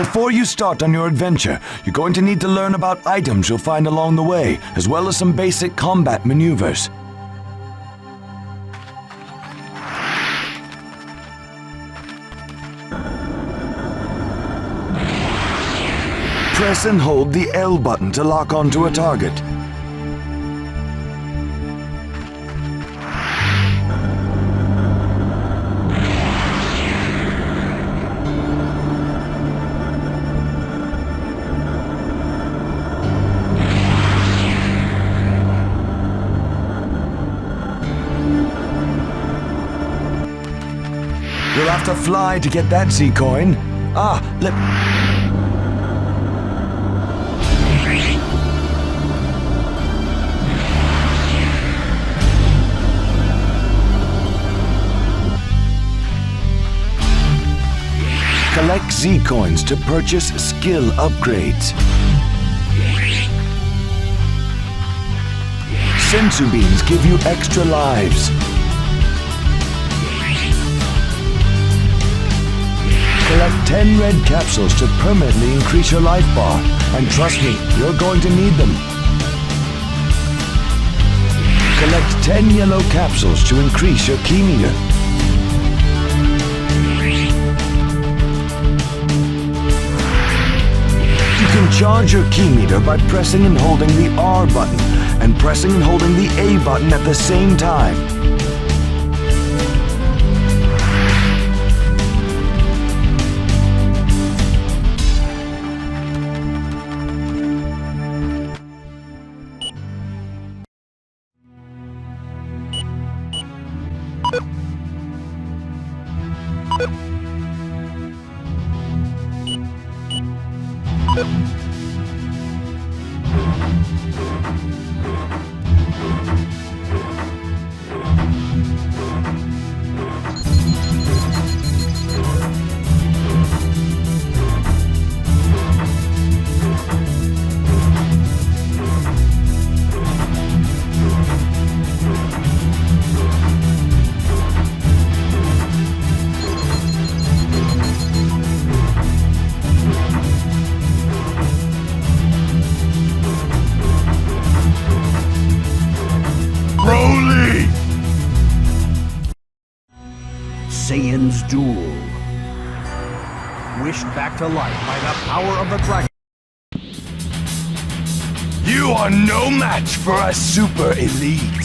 Before you start on your adventure, you're going to need to learn about items you'll find along the way, as well as some basic combat maneuvers. Press and hold the L button to lock onto a target. You'll have to fly to get that Z coin. Collect Z coins to purchase skill upgrades. Sensu beans give you extra lives. Collect 10 red capsules to permanently increase your life bar. And trust me, you're going to need them. Collect 10 yellow capsules to increase your key meter. You can charge your key meter by pressing and holding the R button and pressing and holding the A button at the same time. Saiyan's Duel. Wished back to life by the power of the dragon. You are no match for a super elite.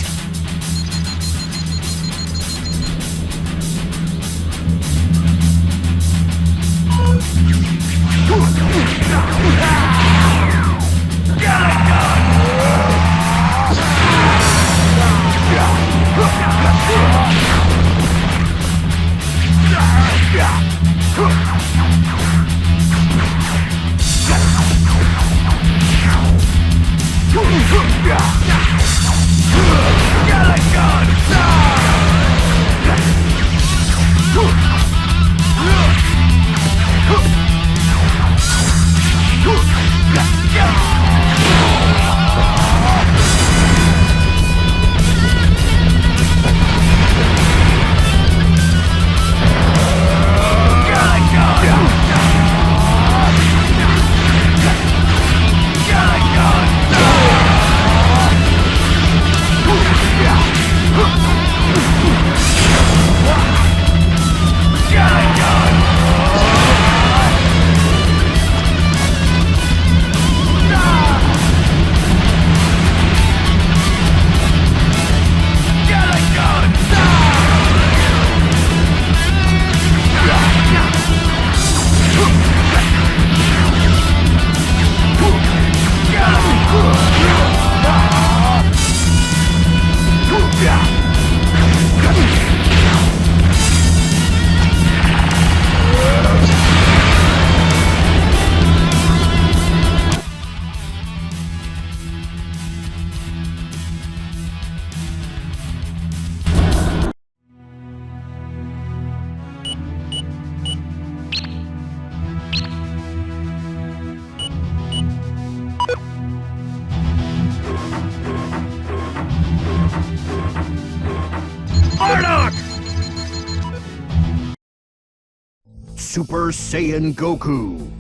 Super Saiyan Goku.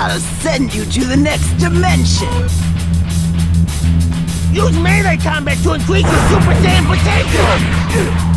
I'll send you to the next dimension. Use melee combat to increase your Super Saiyan potential!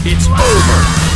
It's over!